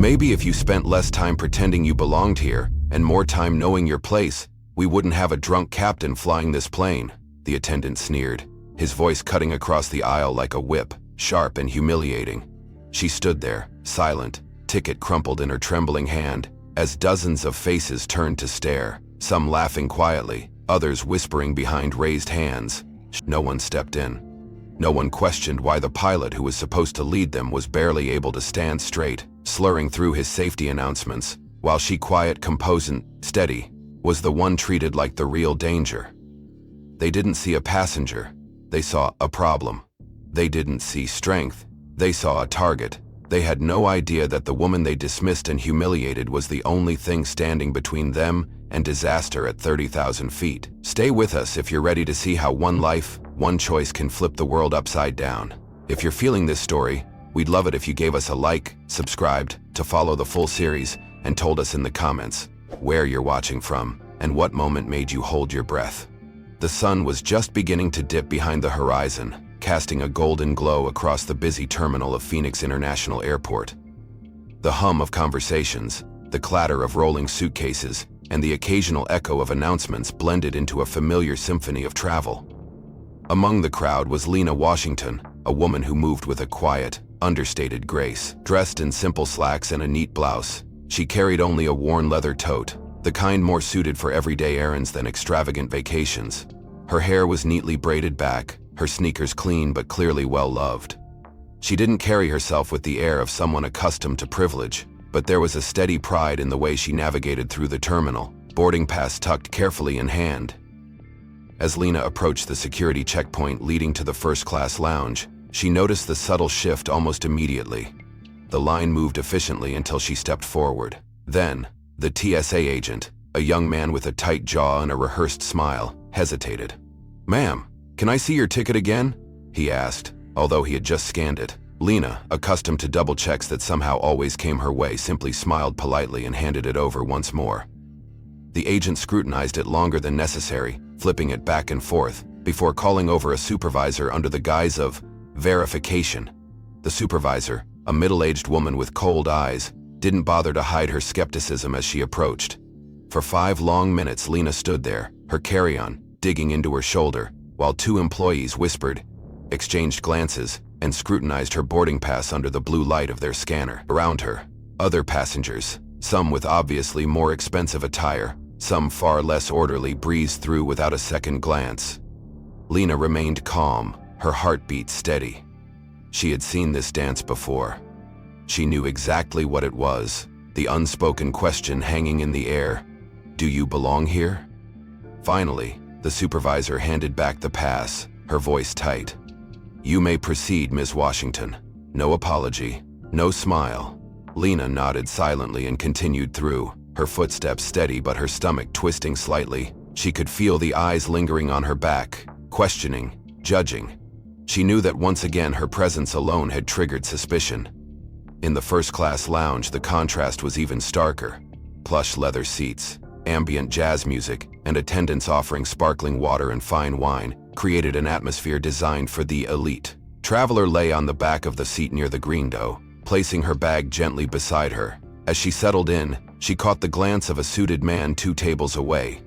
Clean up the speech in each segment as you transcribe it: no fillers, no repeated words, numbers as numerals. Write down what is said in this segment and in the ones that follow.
Maybe if you spent less time pretending you belonged here and more time knowing your place, we wouldn't have a drunk captain flying this plane," the attendant sneered, his voice cutting across the aisle like a whip, sharp and humiliating. She stood there, silent, ticket crumpled in her trembling hand, as dozens of faces turned to stare, some laughing quietly, others whispering behind raised hands. No one stepped in. No one questioned why the pilot who was supposed to lead them was barely able to stand straight, slurring through his safety announcements, while she, quiet, composed, steady, was the one treated like the real danger. They didn't see a passenger. They saw a problem. They didn't see strength. They saw a target. They had no idea that the woman they dismissed and humiliated was the only thing standing between them and disaster at 30,000 feet. Stay with us if you're ready to see how one life, one choice can flip the world upside down. If you're feeling this story, we'd love it if you gave us a like, subscribed to follow the full series, and told us in the comments where you're watching from and what moment made you hold your breath. The sun was just beginning to dip behind the horizon, casting a golden glow across the busy terminal of Phoenix International Airport. The hum of conversations, the clatter of rolling suitcases, and the occasional echo of announcements blended into a familiar symphony of travel. Among the crowd was Lena Washington, a woman who moved with a quiet, understated grace. Dressed in simple slacks and a neat blouse, she carried only a worn leather tote, the kind more suited for everyday errands than extravagant vacations. Her hair was neatly braided back, her sneakers clean but clearly well-loved. She didn't carry herself with the air of someone accustomed to privilege, but there was a steady pride in the way she navigated through the terminal, boarding pass tucked carefully in hand. As Lena approached the security checkpoint leading to the first-class lounge, she noticed the subtle shift almost immediately. The line moved efficiently until she stepped forward. Then, the TSA agent, a young man with a tight jaw and a rehearsed smile, hesitated. "Ma'am, can I see your ticket again?" he asked, although he had just scanned it. Lena, accustomed to double checks that somehow always came her way, simply smiled politely and handed it over once more. The agent scrutinized it longer than necessary, flipping it back and forth, before calling over a supervisor under the guise of verification. The supervisor, a middle-aged woman with cold eyes, didn't bother to hide her skepticism as she approached. For 5 long minutes Lena stood there, her carry-on digging into her shoulder, while 2 employees whispered, exchanged glances, and scrutinized her boarding pass under the blue light of their scanner. Around her, other passengers, some with obviously more expensive attire, some far less orderly, breezed through without a second glance. Lena remained calm, her heartbeat steady. She had seen this dance before. She knew exactly what it was, the unspoken question hanging in the air. Do you belong here? Finally, the supervisor handed back the pass, her voice tight. You may proceed, Ms. Washington. No apology, no smile. Lena nodded silently and continued through, her footsteps steady but her stomach twisting slightly. She could feel the eyes lingering on her back, questioning, judging. She knew that once again her presence alone had triggered suspicion. In the first-class lounge, the contrast was even starker. Plush leather seats, ambient jazz music, and attendants offering sparkling water and fine wine created an atmosphere designed for the elite. Traveler lay on the back of the seat near the green door, placing her bag gently beside her. As she settled in, she caught the glance of a suited man 2 tables away.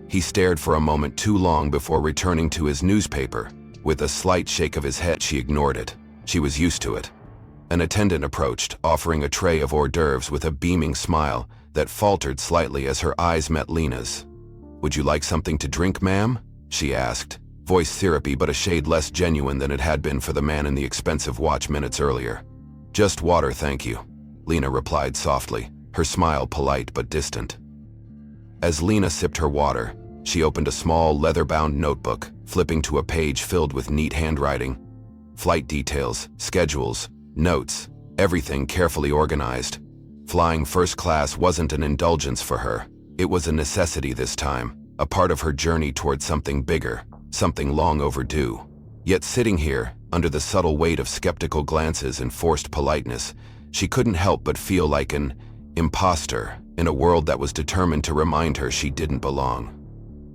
He stared for a moment too long before returning to his newspaper. With a slight shake of his head, she ignored it. She was used to it. An attendant approached, offering a tray of hors d'oeuvres with a beaming smile that faltered slightly as her eyes met Lena's. "Would you like something to drink, ma'am?" she asked, voice syrupy but a shade less genuine than it had been for the man in the expensive watch minutes earlier. "Just water, thank you," Lena replied softly, her smile polite but distant. As Lena sipped her water, she opened a small leather-bound notebook, flipping to a page filled with neat handwriting. Flight details, schedules, notes, everything carefully organized. Flying first class wasn't an indulgence for her. It was a necessity this time, a part of her journey toward something bigger, something long overdue. Yet sitting here, under the subtle weight of skeptical glances and forced politeness, she couldn't help but feel like an imposter in a world that was determined to remind her she didn't belong.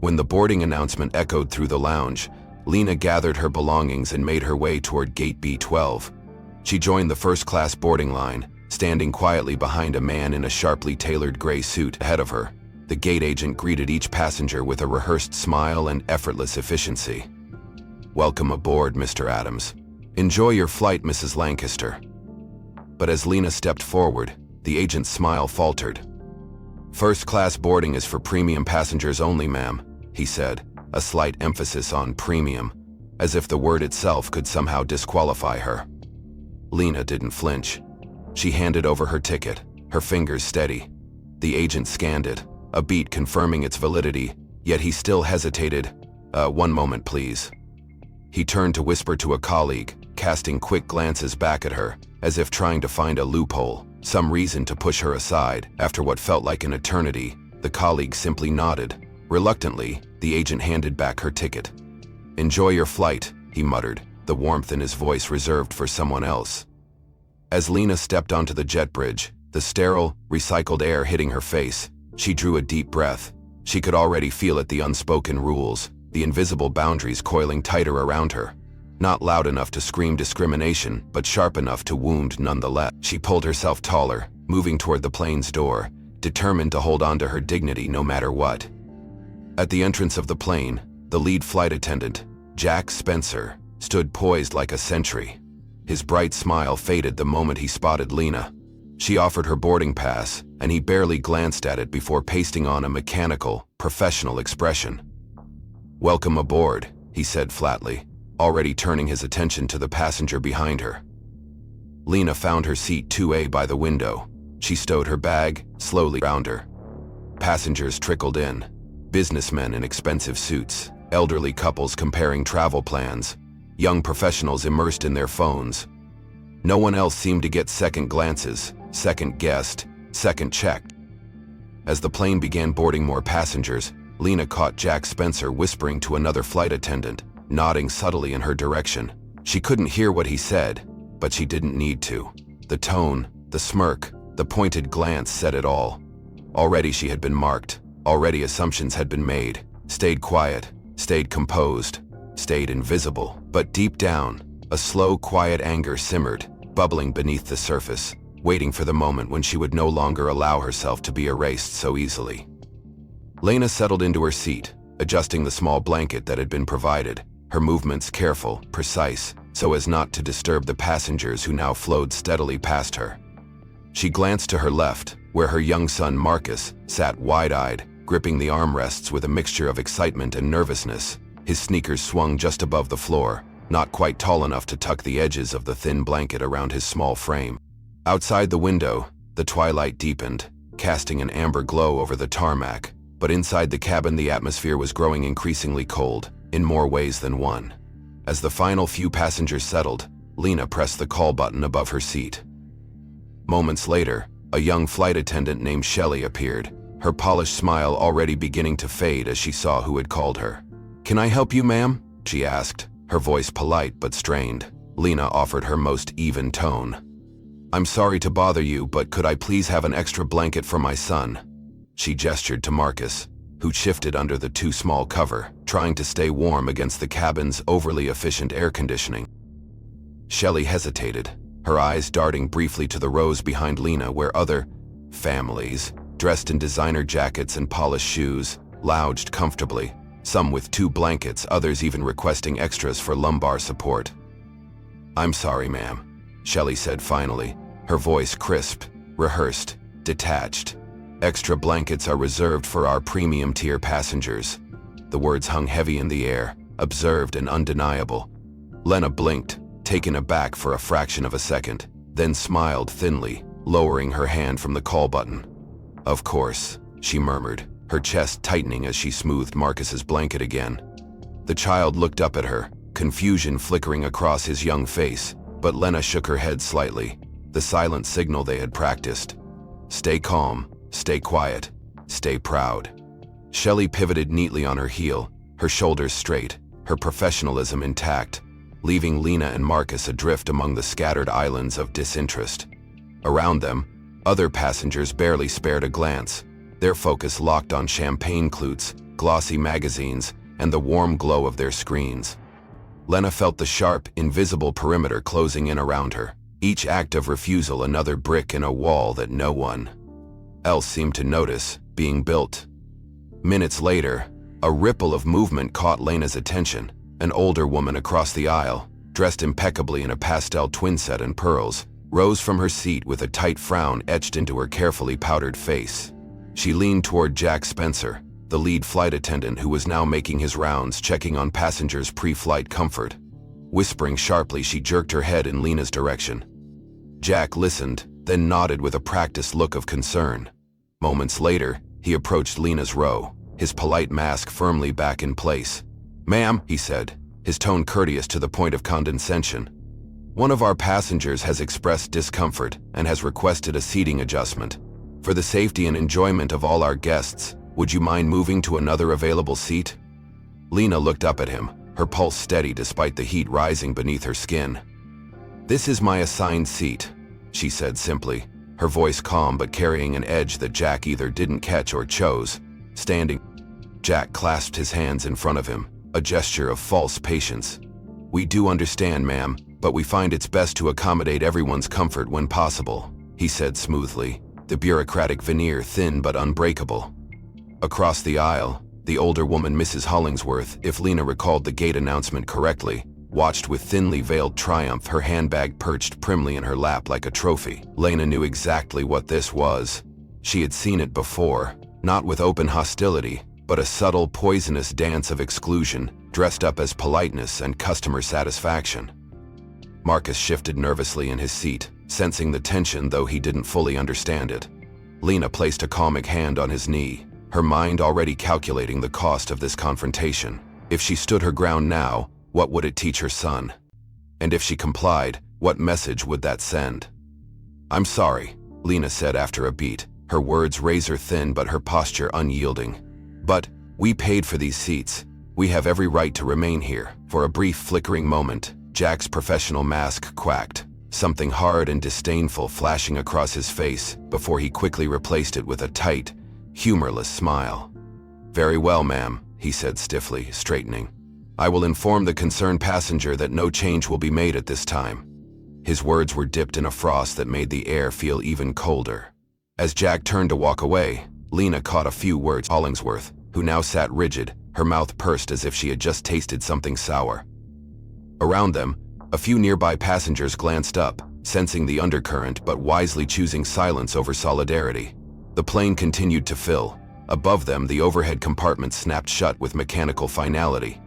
When the boarding announcement echoed through the lounge, Lena gathered her belongings and made her way toward Gate B12. She joined the first-class boarding line, standing quietly behind a man in a sharply tailored gray suit ahead of her. The gate agent greeted each passenger with a rehearsed smile and effortless efficiency. "Welcome aboard, Mr. Adams. Enjoy your flight, Mrs. Lancaster." But as Lena stepped forward, the agent's smile faltered. "First-class boarding is for premium passengers only, ma'am," he said, a slight emphasis on premium, as if the word itself could somehow disqualify her. Lena didn't flinch. She handed over her ticket, her fingers steady. The agent scanned it, a beat confirming its validity, yet he still hesitated. "One moment, please." He turned to whisper to a colleague, casting quick glances back at her, as if trying to find a loophole, some reason to push her aside. After what felt like an eternity, the colleague simply nodded. Reluctantly, the agent handed back her ticket. "Enjoy your flight," he muttered, the warmth in his voice reserved for someone else. As Lena stepped onto the jet bridge, the sterile, recycled air hitting her face, she drew a deep breath. She could already feel it, the unspoken rules, the invisible boundaries coiling tighter around her. Not loud enough to scream discrimination, but sharp enough to wound nonetheless. She pulled herself taller, moving toward the plane's door, determined to hold on to her dignity no matter what. At the entrance of the plane, the lead flight attendant, Jack Spencer, stood poised like a sentry. His bright smile faded the moment he spotted Lena. She offered her boarding pass, and he barely glanced at it before pasting on a mechanical, professional expression. "Welcome aboard," he said flatly, already turning his attention to the passenger behind her. Lena found her seat 2A by the window. She stowed her bag slowly around her. Passengers trickled in, businessmen in expensive suits, elderly couples comparing travel plans, young professionals immersed in their phones. No one else seemed to get second glances, second guessed, second checked. As the plane began boarding more passengers, Lena caught Jack Spencer whispering to another flight attendant, nodding subtly in her direction. She couldn't hear what he said, but she didn't need to. The tone, the smirk, the pointed glance said it all. Already she had been marked, already assumptions had been made. Stayed quiet, stayed composed, stayed invisible. But deep down, a slow, quiet anger simmered, bubbling beneath the surface, waiting for the moment when she would no longer allow herself to be erased so easily. Lena settled into her seat, adjusting the small blanket that had been provided, her movements careful, precise, so as not to disturb the passengers who now flowed steadily past her. She glanced to her left, where her young son Marcus sat wide-eyed, gripping the armrests with a mixture of excitement and nervousness. His sneakers swung just above the floor, not quite tall enough to tuck the edges of the thin blanket around his small frame. Outside the window, the twilight deepened, casting an amber glow over the tarmac, but inside the cabin the atmosphere was growing increasingly cold, in more ways than one. As the final few passengers settled, Lena pressed the call button above her seat. Moments later, a young flight attendant named Shelley appeared, her polished smile already beginning to fade as she saw who had called her. "Can I help you, ma'am?" she asked, her voice polite but strained. Lena offered her most even tone. "I'm sorry to bother you, but could I please have an extra blanket for my son?" She gestured to Marcus, who shifted under the too small cover, trying to stay warm against the cabin's overly efficient air conditioning. Shelley hesitated, her eyes darting briefly to the rows behind Lena where other families, dressed in designer jackets and polished shoes, lounged comfortably, some with 2 blankets, others even requesting extras for lumbar support. "I'm sorry, ma'am," Shelley said finally, her voice crisp, rehearsed, detached. "Extra blankets are reserved for our premium tier passengers." The words hung heavy in the air, observed and undeniable. Lena blinked, taken aback for a fraction of a second, then smiled thinly, lowering her hand from the call button. "Of course," she murmured, her chest tightening as she smoothed Marcus's blanket again. The child looked up at her, confusion flickering across his young face, but Lena shook her head slightly, the silent signal they had practiced. "Stay calm, stay quiet, stay proud." Shelley pivoted neatly on her heel, her shoulders straight, her professionalism intact, leaving Lena and Marcus adrift among the scattered islands of disinterest. Around them, other passengers barely spared a glance, their focus locked on champagne clutes, glossy magazines, and the warm glow of their screens. Lena felt the sharp, invisible perimeter closing in around her, Each act of refusal another brick in a wall that no one else seemed to notice being built. Minutes later, a ripple of movement caught Lena's attention. An older woman across the aisle, dressed impeccably in a pastel twin set and pearls, rose from her seat with a tight frown etched into her carefully powdered face. She leaned toward Jack Spencer, the lead flight attendant who was now making his rounds checking on passengers' pre-flight comfort. Whispering sharply, she jerked her head in Lena's direction. Jack listened, then nodded with a practiced look of concern. Moments later, he approached Lena's row, his polite mask firmly back in place. "Ma'am," he said, his tone courteous to the point of condescension. "One of our passengers has expressed discomfort and has requested a seating adjustment. For the safety and enjoyment of all our guests, would you mind moving to another available seat?" Lena looked up at him, her pulse steady despite the heat rising beneath her skin. "This is my assigned seat," she said simply, her voice calm but carrying an edge that Jack either didn't catch or chose. Standing, Jack clasped his hands in front of him, a gesture of false patience. "We do understand, ma'am, but we find it's best to accommodate everyone's comfort when possible," he said smoothly, the bureaucratic veneer thin but unbreakable. Across the aisle, the older woman, Mrs. Hollingsworth, if Lena recalled the gate announcement correctly, watched with thinly veiled triumph, her handbag perched primly in her lap like a trophy. Lena knew exactly what this was. She had seen it before, not with open hostility, but a subtle, poisonous dance of exclusion, dressed up as politeness and customer satisfaction. Marcus shifted nervously in his seat, sensing the tension though he didn't fully understand it. Lena placed a calming hand on his knee, her mind already calculating the cost of this confrontation. If she stood her ground now, what would it teach her son? And if she complied, what message would that send? "I'm sorry," Lena said after a beat, her words razor thin but her posture unyielding. "But we paid for these seats. We have every right to remain here." For a brief flickering moment, Jack's professional mask quacked, something hard and disdainful flashing across his face before he quickly replaced it with a tight, humorless smile. "Very well, ma'am," he said stiffly, straightening. "I will inform the concerned passenger that no change will be made at this time." His words were dipped in a frost that made the air feel even colder. As Jack turned to walk away, Lena caught a few words. Hollingsworth, who now sat rigid, her mouth pursed as if she had just tasted something sour. Around them, a few nearby passengers glanced up, sensing the undercurrent but wisely choosing silence over solidarity. The plane continued to fill. Above them, the overhead compartment snapped shut with mechanical finality.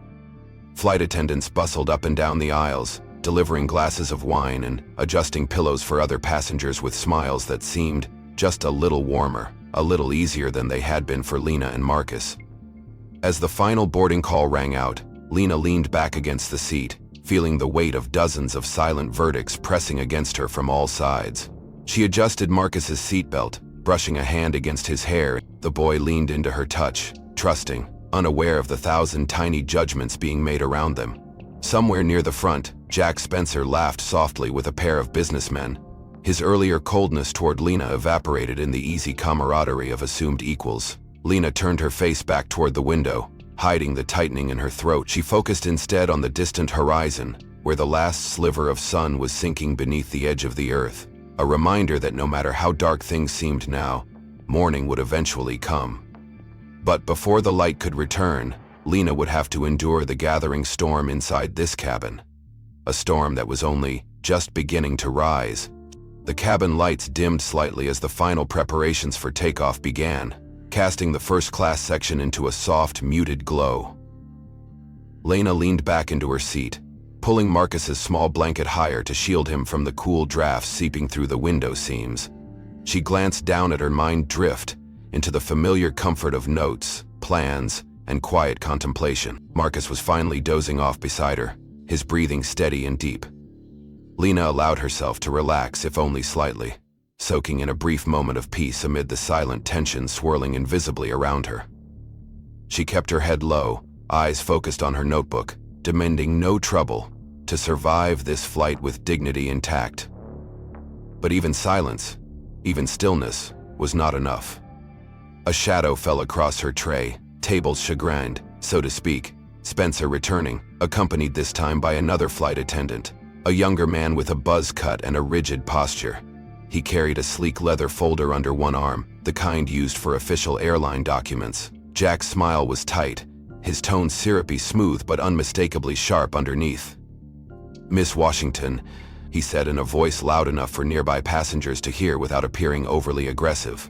Flight attendants bustled up and down the aisles, delivering glasses of wine and adjusting pillows for other passengers with smiles that seemed just a little warmer, a little easier than they had been for Lena and Marcus. As the final boarding call rang out, Lena leaned back against the seat, feeling the weight of dozens of silent verdicts pressing against her from all sides. She adjusted Marcus's seatbelt, brushing a hand against his hair. The boy leaned into her touch, trusting, unaware of the thousand tiny judgments being made around them. Somewhere near the front, Jack Spencer laughed softly with a pair of businessmen. His earlier coldness toward Lena evaporated in the easy camaraderie of assumed equals. Lena turned her face back toward the window, hiding the tightening in her throat. She focused instead on the distant horizon, where the last sliver of sun was sinking beneath the edge of the earth, a reminder that no matter how dark things seemed now, morning would eventually come. But before the light could return, Lena would have to endure the gathering storm inside this cabin. A storm that was only just beginning to rise. The cabin lights dimmed slightly as the final preparations for takeoff began, casting the first-class section into a soft, muted glow. Lena leaned back into her seat, pulling Marcus's small blanket higher to shield him from the cool drafts seeping through the window seams. She glanced down at her mind drift into the familiar comfort of notes, plans, and quiet contemplation. Marcus was finally dozing off beside her, his breathing steady and deep. Lena allowed herself to relax, if only slightly, soaking in a brief moment of peace amid the silent tension swirling invisibly around her. She kept her head low, eyes focused on her notebook, demanding no trouble to survive this flight with dignity intact. But even silence, even stillness, was not enough. A shadow fell across her tray, tables chagrined, so to speak, Spencer returning, accompanied this time by another flight attendant, a younger man with a buzz cut and a rigid posture. He carried a sleek leather folder under one arm, the kind used for official airline documents. Jack's smile was tight, his tone syrupy smooth but unmistakably sharp underneath. "Miss Washington," he said in a voice loud enough for nearby passengers to hear without appearing overly aggressive.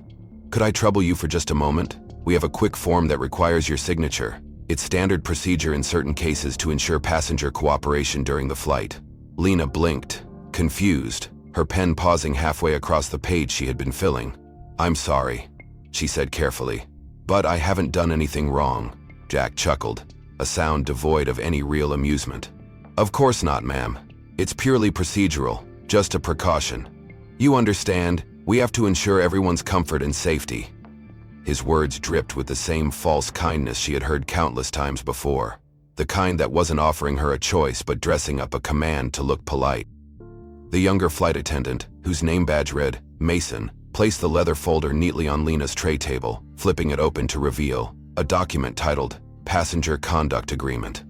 "Could I trouble you for just a moment? We have a quick form that requires your signature. It's standard procedure in certain cases to ensure passenger cooperation during the flight." Lena blinked, confused, her pen pausing halfway across the page she had been filling. "I'm sorry," she said carefully. "But I haven't done anything wrong." Jack chuckled, a sound devoid of any real amusement. "Of course not, ma'am. It's purely procedural, just a precaution. You understand, we have to ensure everyone's comfort and safety." His words dripped with the same false kindness she had heard countless times before, the kind that wasn't offering her a choice but dressing up a command to look polite. The younger flight attendant, whose name badge read Mason, placed the leather folder neatly on Lena's tray table, flipping it open to reveal a document titled Passenger Conduct Agreement.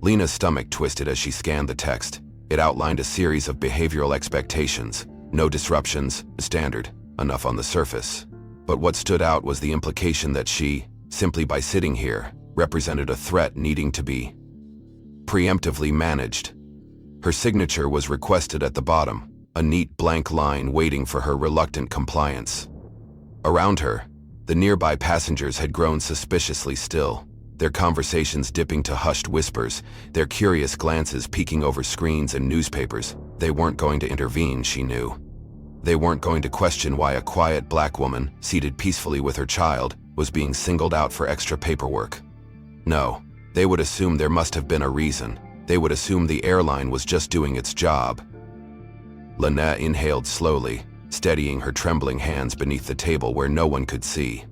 Lena's stomach twisted as she scanned the text. It outlined a series of behavioral expectations. No disruptions, standard, enough on the surface. But what stood out was the implication that she, simply by sitting here, represented a threat needing to be preemptively managed. Her signature was requested at the bottom, a neat blank line waiting for her reluctant compliance. Around her, the nearby passengers had grown suspiciously still, their conversations dipping to hushed whispers, their curious glances peeking over screens and newspapers. They weren't going to intervene, she knew. They weren't going to question why a quiet black woman, seated peacefully with her child, was being singled out for extra paperwork. No, they would assume there must have been a reason. They would assume the airline was just doing its job. Lynette inhaled slowly, steadying her trembling hands beneath the table where no one could see.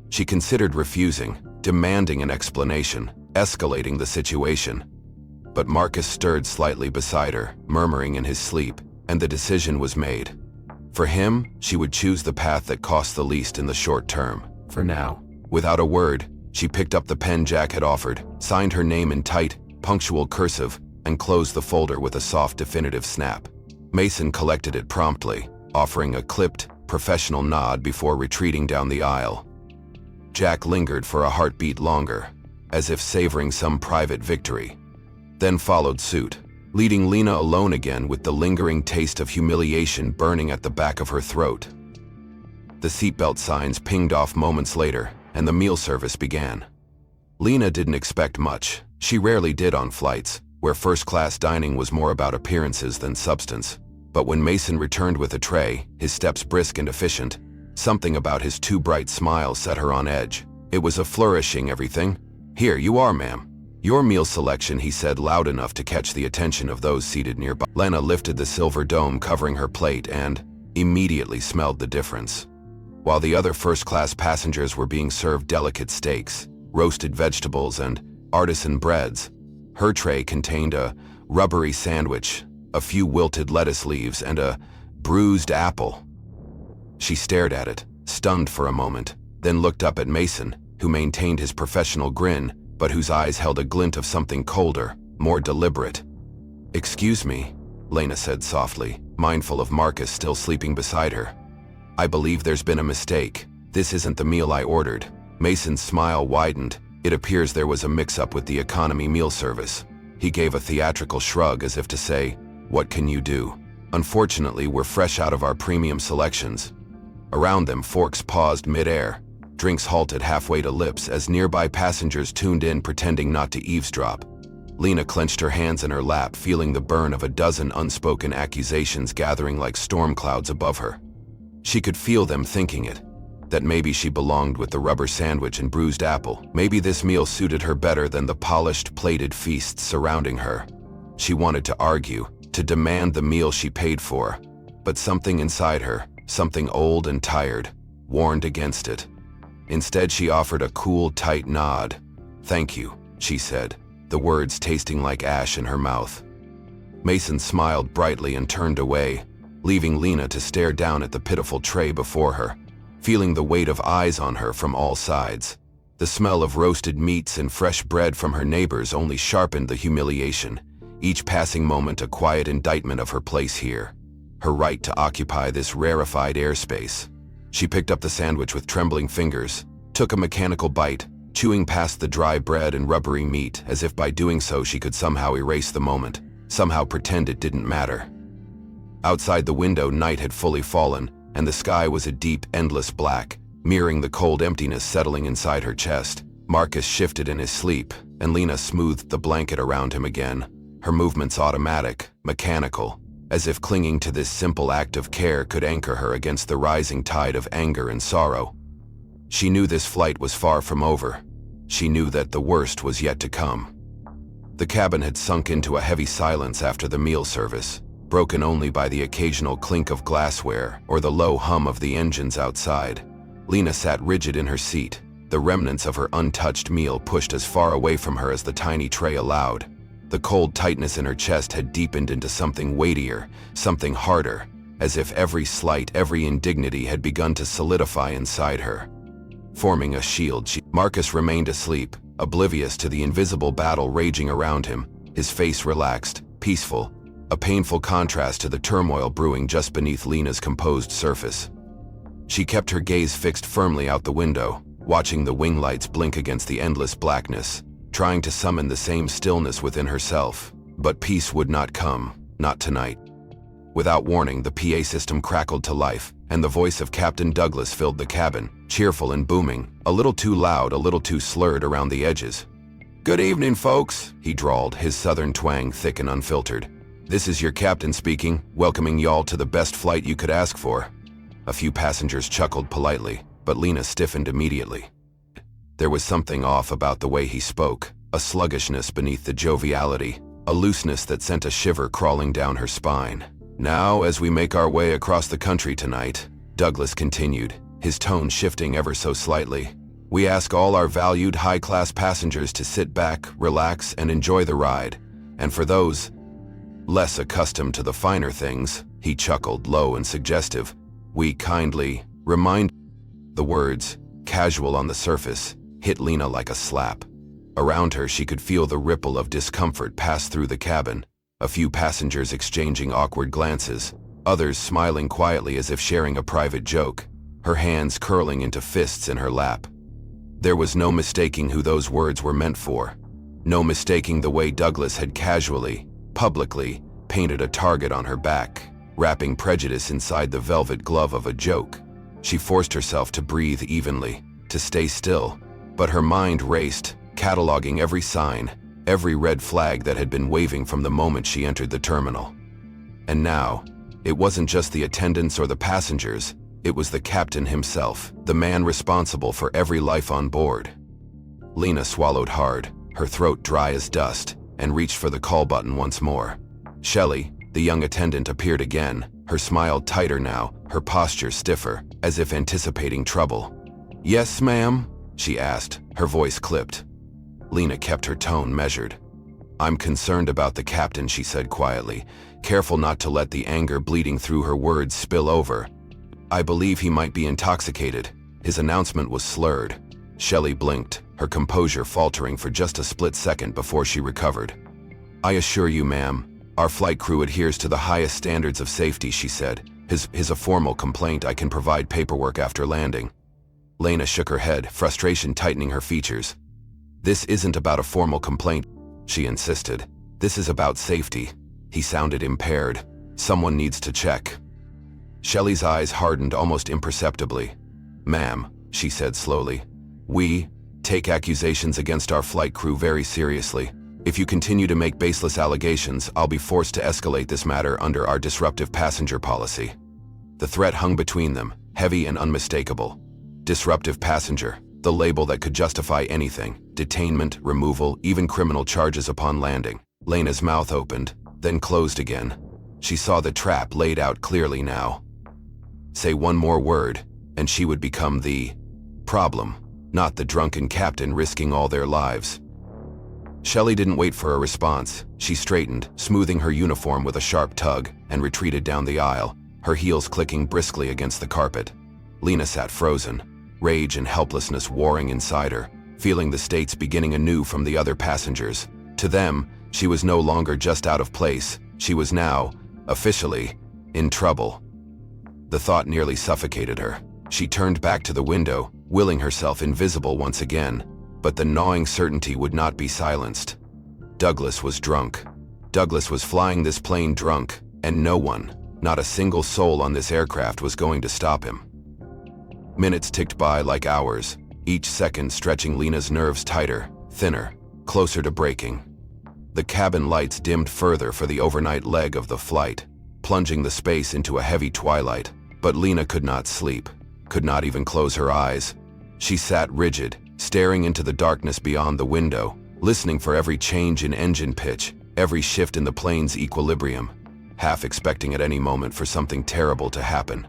She considered refusing, demanding an explanation, escalating the situation. But Marcus stirred slightly beside her, murmuring in his sleep, and the decision was made. For him, she would choose the path that cost the least in the short term. For now. Without a word, she picked up the pen Jack had offered, signed her name in tight, punctual cursive, and closed the folder with a soft, definitive snap. Mason collected it promptly, offering a clipped, professional nod before retreating down the aisle. Jack lingered for a heartbeat longer, as if savoring some private victory, then followed suit, leaving Lena alone again with the lingering taste of humiliation burning at the back of her throat. The seatbelt signs pinged off moments later, and the meal service began. Lena didn't expect much. She rarely did on flights, where first-class dining was more about appearances than substance. But when Mason returned with a tray, his steps brisk and efficient, something about his too bright smile set her on edge. It was a flourishing everything. "Here you are, ma'am. Your meal selection," he said loud enough to catch the attention of those seated nearby. Lena lifted the silver dome covering her plate and immediately smelled the difference. While the other first-class passengers were being served delicate steaks, roasted vegetables, and artisan breads, her tray contained a rubbery sandwich, a few wilted lettuce leaves, and a bruised apple. She stared at it, stunned for a moment, then looked up at Mason, who maintained his professional grin, but whose eyes held a glint of something colder, more deliberate. "Excuse me," Lena said softly, mindful of Marcus still sleeping beside her. "I believe there's been a mistake. This isn't the meal I ordered." Mason's smile widened. It appears there was a mix-up with the economy meal service. He gave a theatrical shrug as if to say, "What can you do? Unfortunately, we're fresh out of our premium selections." Around them, forks paused mid-air. Drinks halted halfway to lips as nearby passengers tuned in, pretending not to eavesdrop. Lena clenched her hands in her lap, feeling the burn of a dozen unspoken accusations gathering like storm clouds above her. She could feel them thinking it, that maybe she belonged with the rubber sandwich and bruised apple. Maybe this meal suited her better than the polished, plated feasts surrounding her. She wanted to argue, to demand the meal she paid for, but something inside her, something old and tired, warned against it. Instead, she offered a cool, tight nod. "Thank you," she said, the words tasting like ash in her mouth. Mason smiled brightly and turned away, leaving Lena to stare down at the pitiful tray before her, feeling the weight of eyes on her from all sides. The smell of roasted meats and fresh bread from her neighbors only sharpened the humiliation, each passing moment a quiet indictment of her place here, her right to occupy this rarefied airspace. She picked up the sandwich with trembling fingers, took a mechanical bite, chewing past the dry bread and rubbery meat as if by doing so she could somehow erase the moment, somehow pretend it didn't matter. Outside the window, night had fully fallen, and the sky was a deep, endless black, mirroring the cold emptiness settling inside her chest. Marcus shifted in his sleep, and Lena smoothed the blanket around him again, her movements automatic, mechanical, as if clinging to this simple act of care could anchor her against the rising tide of anger and sorrow. She knew this flight was far from over. She knew that the worst was yet to come. The cabin had sunk into a heavy silence after the meal service, broken only by the occasional clink of glassware or the low hum of the engines outside. Lena sat rigid in her seat, the remnants of her untouched meal pushed as far away from her as the tiny tray allowed. The cold tightness in her chest had deepened into something weightier, something harder, as if every slight, every indignity had begun to solidify inside her, forming a shield. Marcus remained asleep, oblivious to the invisible battle raging around him, his face relaxed, peaceful, a painful contrast to the turmoil brewing just beneath Lena's composed surface. She kept her gaze fixed firmly out the window, watching the wing lights blink against the endless blackness, trying to summon the same stillness within herself. But peace would not come, not tonight. Without warning, the PA system crackled to life, and the voice of Captain Douglas filled the cabin, cheerful and booming, a little too loud, a little too slurred around the edges. "Good evening, folks," he drawled, his southern twang thick and unfiltered. "This is your captain speaking, welcoming y'all to the best flight you could ask for." A few passengers chuckled politely, but Lena stiffened immediately. There was something off about the way he spoke, a sluggishness beneath the joviality, a looseness that sent a shiver crawling down her spine. "Now, as we make our way across the country tonight," Douglas continued, his tone shifting ever so slightly, "we ask all our valued high-class passengers to sit back, relax, and enjoy the ride. And for those less accustomed to the finer things," he chuckled, low and suggestive, "we kindly remind." The words, casual on the surface, hit Lena like a slap. Around her, she could feel the ripple of discomfort pass through the cabin, a few passengers exchanging awkward glances, others smiling quietly as if sharing a private joke, her hands curling into fists in her lap. There was no mistaking who those words were meant for, no mistaking the way Douglas had casually, publicly, painted a target on her back, wrapping prejudice inside the velvet glove of a joke. She forced herself to breathe evenly, to stay still, but her mind raced, cataloging every sign, every red flag that had been waving from the moment she entered the terminal. And now, it wasn't just the attendants or the passengers, it was the captain himself, the man responsible for every life on board. Lena swallowed hard, her throat dry as dust, and reached for the call button once more. Shelley, the young attendant, appeared again, her smile tighter now, her posture stiffer, as if anticipating trouble. "Yes, ma'am?" she asked, her voice clipped. Lena kept her tone measured. "I'm concerned about the captain," she said quietly, careful not to let the anger bleeding through her words spill over. "I believe he might be intoxicated." His announcement was slurred. Shelley blinked, her composure faltering for just a split second before she recovered. "I assure you, ma'am, our flight crew adheres to the highest standards of safety," she said. His a formal complaint. I can provide paperwork after landing." Lena shook her head, frustration tightening her features. "This isn't about a formal complaint," she insisted. "This is about safety." He sounded impaired. "Someone needs to check." Shelley's eyes hardened almost imperceptibly. "Ma'am," she said slowly, "we take accusations against our flight crew very seriously. If you continue to make baseless allegations, I'll be forced to escalate this matter under our disruptive passenger policy." The threat hung between them, heavy and unmistakable. Disruptive passenger, the label that could justify anything: detainment, removal, even criminal charges upon landing. Lena's mouth opened, then closed again. She saw the trap laid out clearly now. Say one more word, and she would become the problem, not the drunken captain risking all their lives. Shelley didn't wait for a response. She straightened, smoothing her uniform with a sharp tug, and retreated down the aisle, her heels clicking briskly against the carpet. Lena sat frozen, rage and helplessness warring inside her, feeling the stakes beginning anew from the other passengers. To them, She was no longer just out of place. She was now, officially, in trouble. The thought nearly suffocated her. She turned back to the window, willing herself invisible once again, but the gnawing certainty would not be silenced. Douglas was drunk. Douglas was flying this plane drunk, and no one, not a single soul on this aircraft, was going to stop him. Minutes ticked by like hours, each second stretching Lena's nerves tighter, thinner, closer to breaking. The cabin lights dimmed further for the overnight leg of the flight, plunging the space into a heavy twilight, but Lena could not sleep, could not even close her eyes. She sat rigid, staring into the darkness beyond the window, listening for every change in engine pitch, every shift in the plane's equilibrium, half expecting at any moment for something terrible to happen.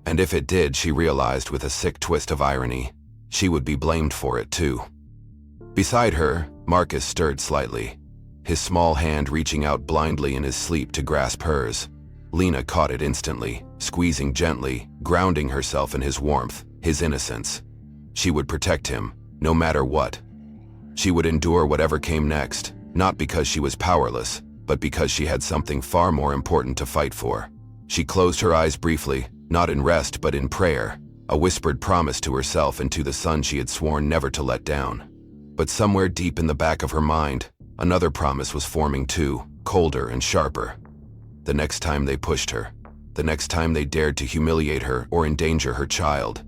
And if it did, she realized with a sick twist of irony, she would be blamed for it too. Beside her, Marcus stirred slightly, his small hand reaching out blindly in his sleep to grasp hers. Lena caught it instantly, squeezing gently, grounding herself in his warmth, his innocence. She would protect him, no matter what. She would endure whatever came next, not because she was powerless, but because she had something far more important to fight for. She closed her eyes briefly, not in rest but in prayer, a whispered promise to herself and to the son she had sworn never to let down. But somewhere deep in the back of her mind, another promise was forming too, colder and sharper. The next time they pushed her, the next time they dared to humiliate her or endanger her child,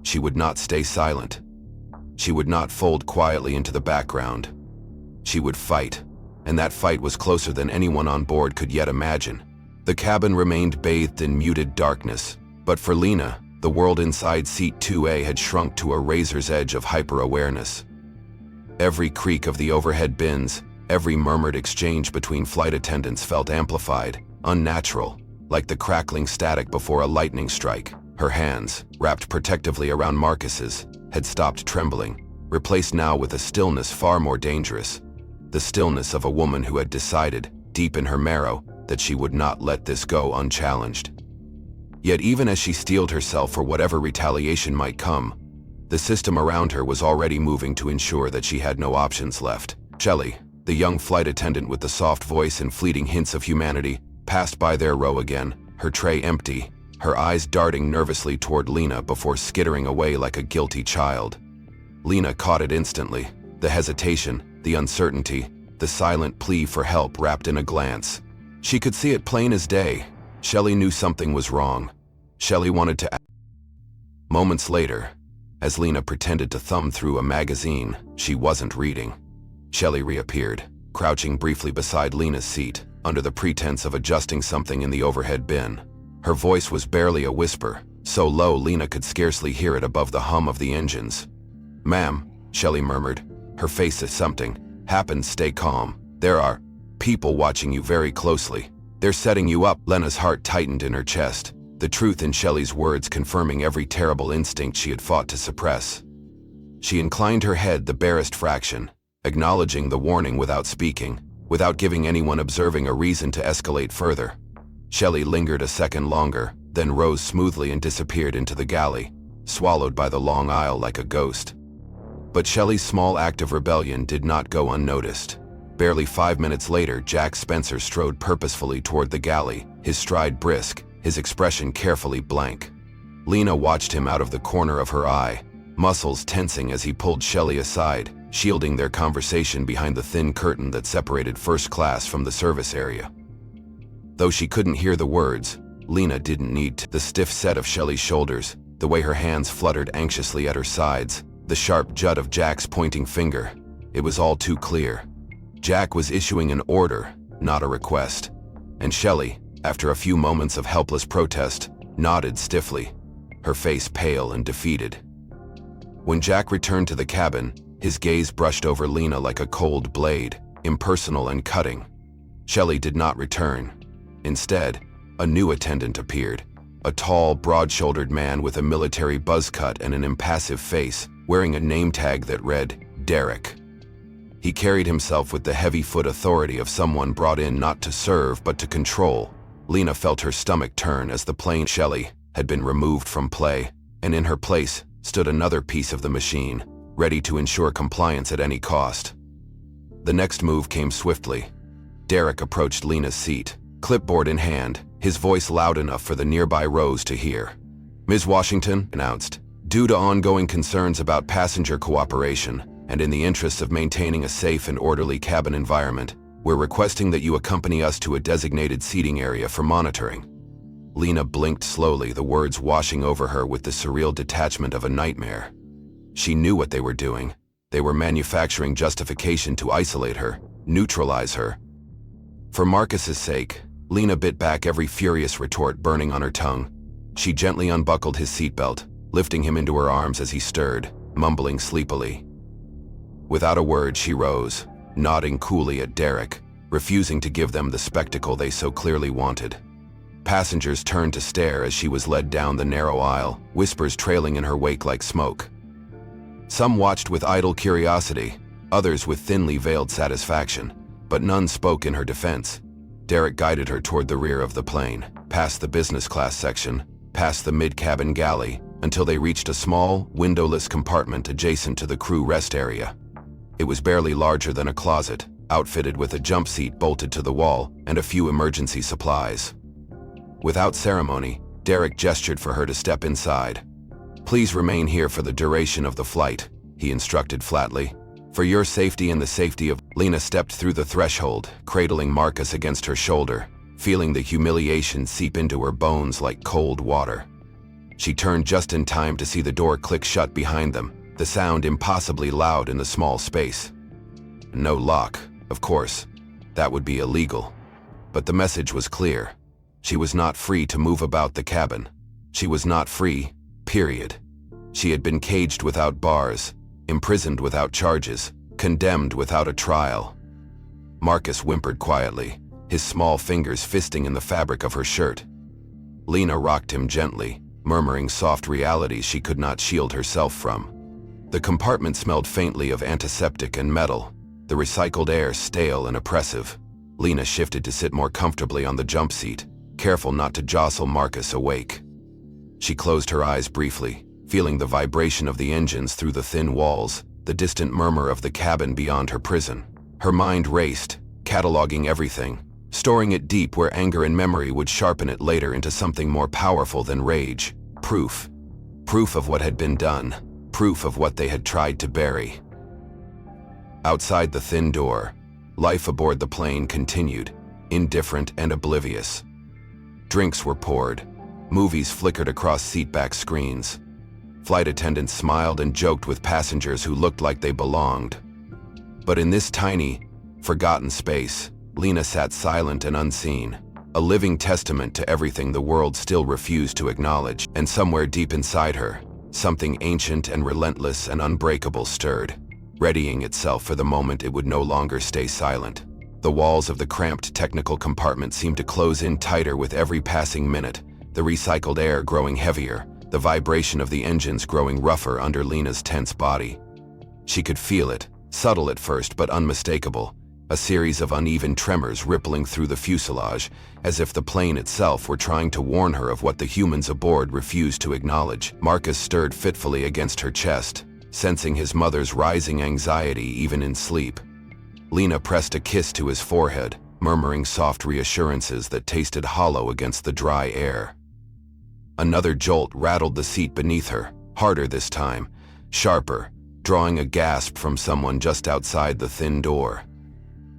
she would not stay silent. She would not fold quietly into the background. She would fight, and that fight was closer than anyone on board could yet imagine. The cabin remained bathed in muted darkness, but for Lena, the world inside seat 2A had shrunk to a razor's edge of hyper-awareness. Every creak of the overhead bins, every murmured exchange between flight attendants felt amplified, unnatural, like the crackling static before a lightning strike. Her hands, wrapped protectively around Marcus's, had stopped trembling, replaced now with a stillness far more dangerous. The stillness of a woman who had decided, deep in her marrow, that she would not let this go unchallenged. Yet even as she steeled herself for whatever retaliation might come, the system around her was already moving to ensure that she had no options left. Shelley, the young flight attendant with the soft voice and fleeting hints of humanity, passed by their row again, her tray empty, her eyes darting nervously toward Lena before skittering away like a guilty child. Lena caught it instantly, the hesitation, the uncertainty, the silent plea for help wrapped in a glance. She could see it plain as day. Shelley knew something was wrong. Shelley wanted to act. Moments later, as Lena pretended to thumb through a magazine she wasn't reading, Shelley reappeared, crouching briefly beside Lena's seat, under the pretense of adjusting something in the overhead bin. Her voice was barely a whisper, so low Lena could scarcely hear it above the hum of the engines. "Ma'am," Shelley murmured, her face as something happened. "Stay calm. There are people watching you very closely. They're setting you up." Lena's heart tightened in her chest, the truth in Shelley's words confirming every terrible instinct she had fought to suppress. She inclined her head the barest fraction, acknowledging the warning without speaking, without giving anyone observing a reason to escalate further. Shelley lingered a second longer, then rose smoothly and disappeared into the galley, swallowed by the long aisle like a ghost. But Shelley's small act of rebellion did not go unnoticed. Barely 5 minutes later, Jack Spencer strode purposefully toward the galley, his stride brisk, his expression carefully blank. Lena watched him out of the corner of her eye, muscles tensing as he pulled Shelley aside, shielding their conversation behind the thin curtain that separated first class from the service area. Though she couldn't hear the words, Lena didn't need to. The stiff set of Shelley's shoulders, the way her hands fluttered anxiously at her sides, the sharp jut of Jack's pointing finger, it was all too clear. Jack was issuing an order, not a request. And Shelley, after a few moments of helpless protest, nodded stiffly, her face pale and defeated. When Jack returned to the cabin, his gaze brushed over Lena like a cold blade, impersonal and cutting. Shelley did not return. Instead, a new attendant appeared, a tall, broad-shouldered man with a military buzz cut and an impassive face, wearing a name tag that read, Derek. He carried himself with the heavy-foot authority of someone brought in not to serve but to control. Lena felt her stomach turn as the plane Shelley had been removed from play, and in her place stood another piece of the machine, ready to ensure compliance at any cost. The next move came swiftly. Derek approached Lena's seat, clipboard in hand, his voice loud enough for the nearby rows to hear. "Ms. Washington," announced, "due to ongoing concerns about passenger cooperation, and in the interests of maintaining a safe and orderly cabin environment, we're requesting that you accompany us to a designated seating area for monitoring." Lena blinked slowly, the words washing over her with the surreal detachment of a nightmare. She knew what they were doing. They were manufacturing justification to isolate her, neutralize her. For Marcus's sake, Lena bit back every furious retort burning on her tongue. She gently unbuckled his seatbelt, lifting him into her arms as he stirred, mumbling sleepily. Without a word, she rose, nodding coolly at Derek, refusing to give them the spectacle they so clearly wanted. Passengers turned to stare as she was led down the narrow aisle, whispers trailing in her wake like smoke. Some watched with idle curiosity, others with thinly veiled satisfaction, but none spoke in her defense. Derek guided her toward the rear of the plane, past the business class section, past the mid-cabin galley, until they reached a small, windowless compartment adjacent to the crew rest area. It was barely larger than a closet, outfitted with a jump seat bolted to the wall and a few emergency supplies. Without ceremony, Derek gestured for her to step inside. "Please remain here for the duration of the flight," he instructed flatly. "For your safety and the safety of—" Lena stepped through the threshold, cradling Marcus against her shoulder, feeling the humiliation seep into her bones like cold water. She turned just in time to see the door click shut behind them, the sound impossibly loud in the small space. No lock, of course. That would be illegal. But the message was clear. She was not free to move about the cabin. She was not free, period. She had been caged without bars, imprisoned without charges, condemned without a trial. Marcus whimpered quietly, his small fingers fisting in the fabric of her shirt. Lena rocked him gently, murmuring soft realities she could not shield herself from. The compartment smelled faintly of antiseptic and metal, the recycled air stale and oppressive. Lena shifted to sit more comfortably on the jump seat, careful not to jostle Marcus awake. She closed her eyes briefly, feeling the vibration of the engines through the thin walls, the distant murmur of the cabin beyond her prison. Her mind raced, cataloging everything, storing it deep where anger and memory would sharpen it later into something more powerful than rage. Proof. Proof of what had been done. Proof of what they had tried to bury. Outside the thin door, life aboard the plane continued, indifferent and oblivious. Drinks were poured. Movies flickered across seatback screens. Flight attendants smiled and joked with passengers who looked like they belonged. But in this tiny, forgotten space, Lena sat silent and unseen, a living testament to everything the world still refused to acknowledge. And somewhere deep inside her, something ancient and relentless and unbreakable stirred, readying itself for the moment it would no longer stay silent. The walls of the cramped technical compartment seemed to close in tighter with every passing minute, the recycled air growing heavier, the vibration of the engines growing rougher under Lena's tense body. She could feel it, subtle at first but unmistakable, a series of uneven tremors rippling through the fuselage, as if the plane itself were trying to warn her of what the humans aboard refused to acknowledge. Marcus stirred fitfully against her chest, sensing his mother's rising anxiety even in sleep. Lena pressed a kiss to his forehead, murmuring soft reassurances that tasted hollow against the dry air. Another jolt rattled the seat beneath her, harder this time, sharper, drawing a gasp from someone just outside the thin door.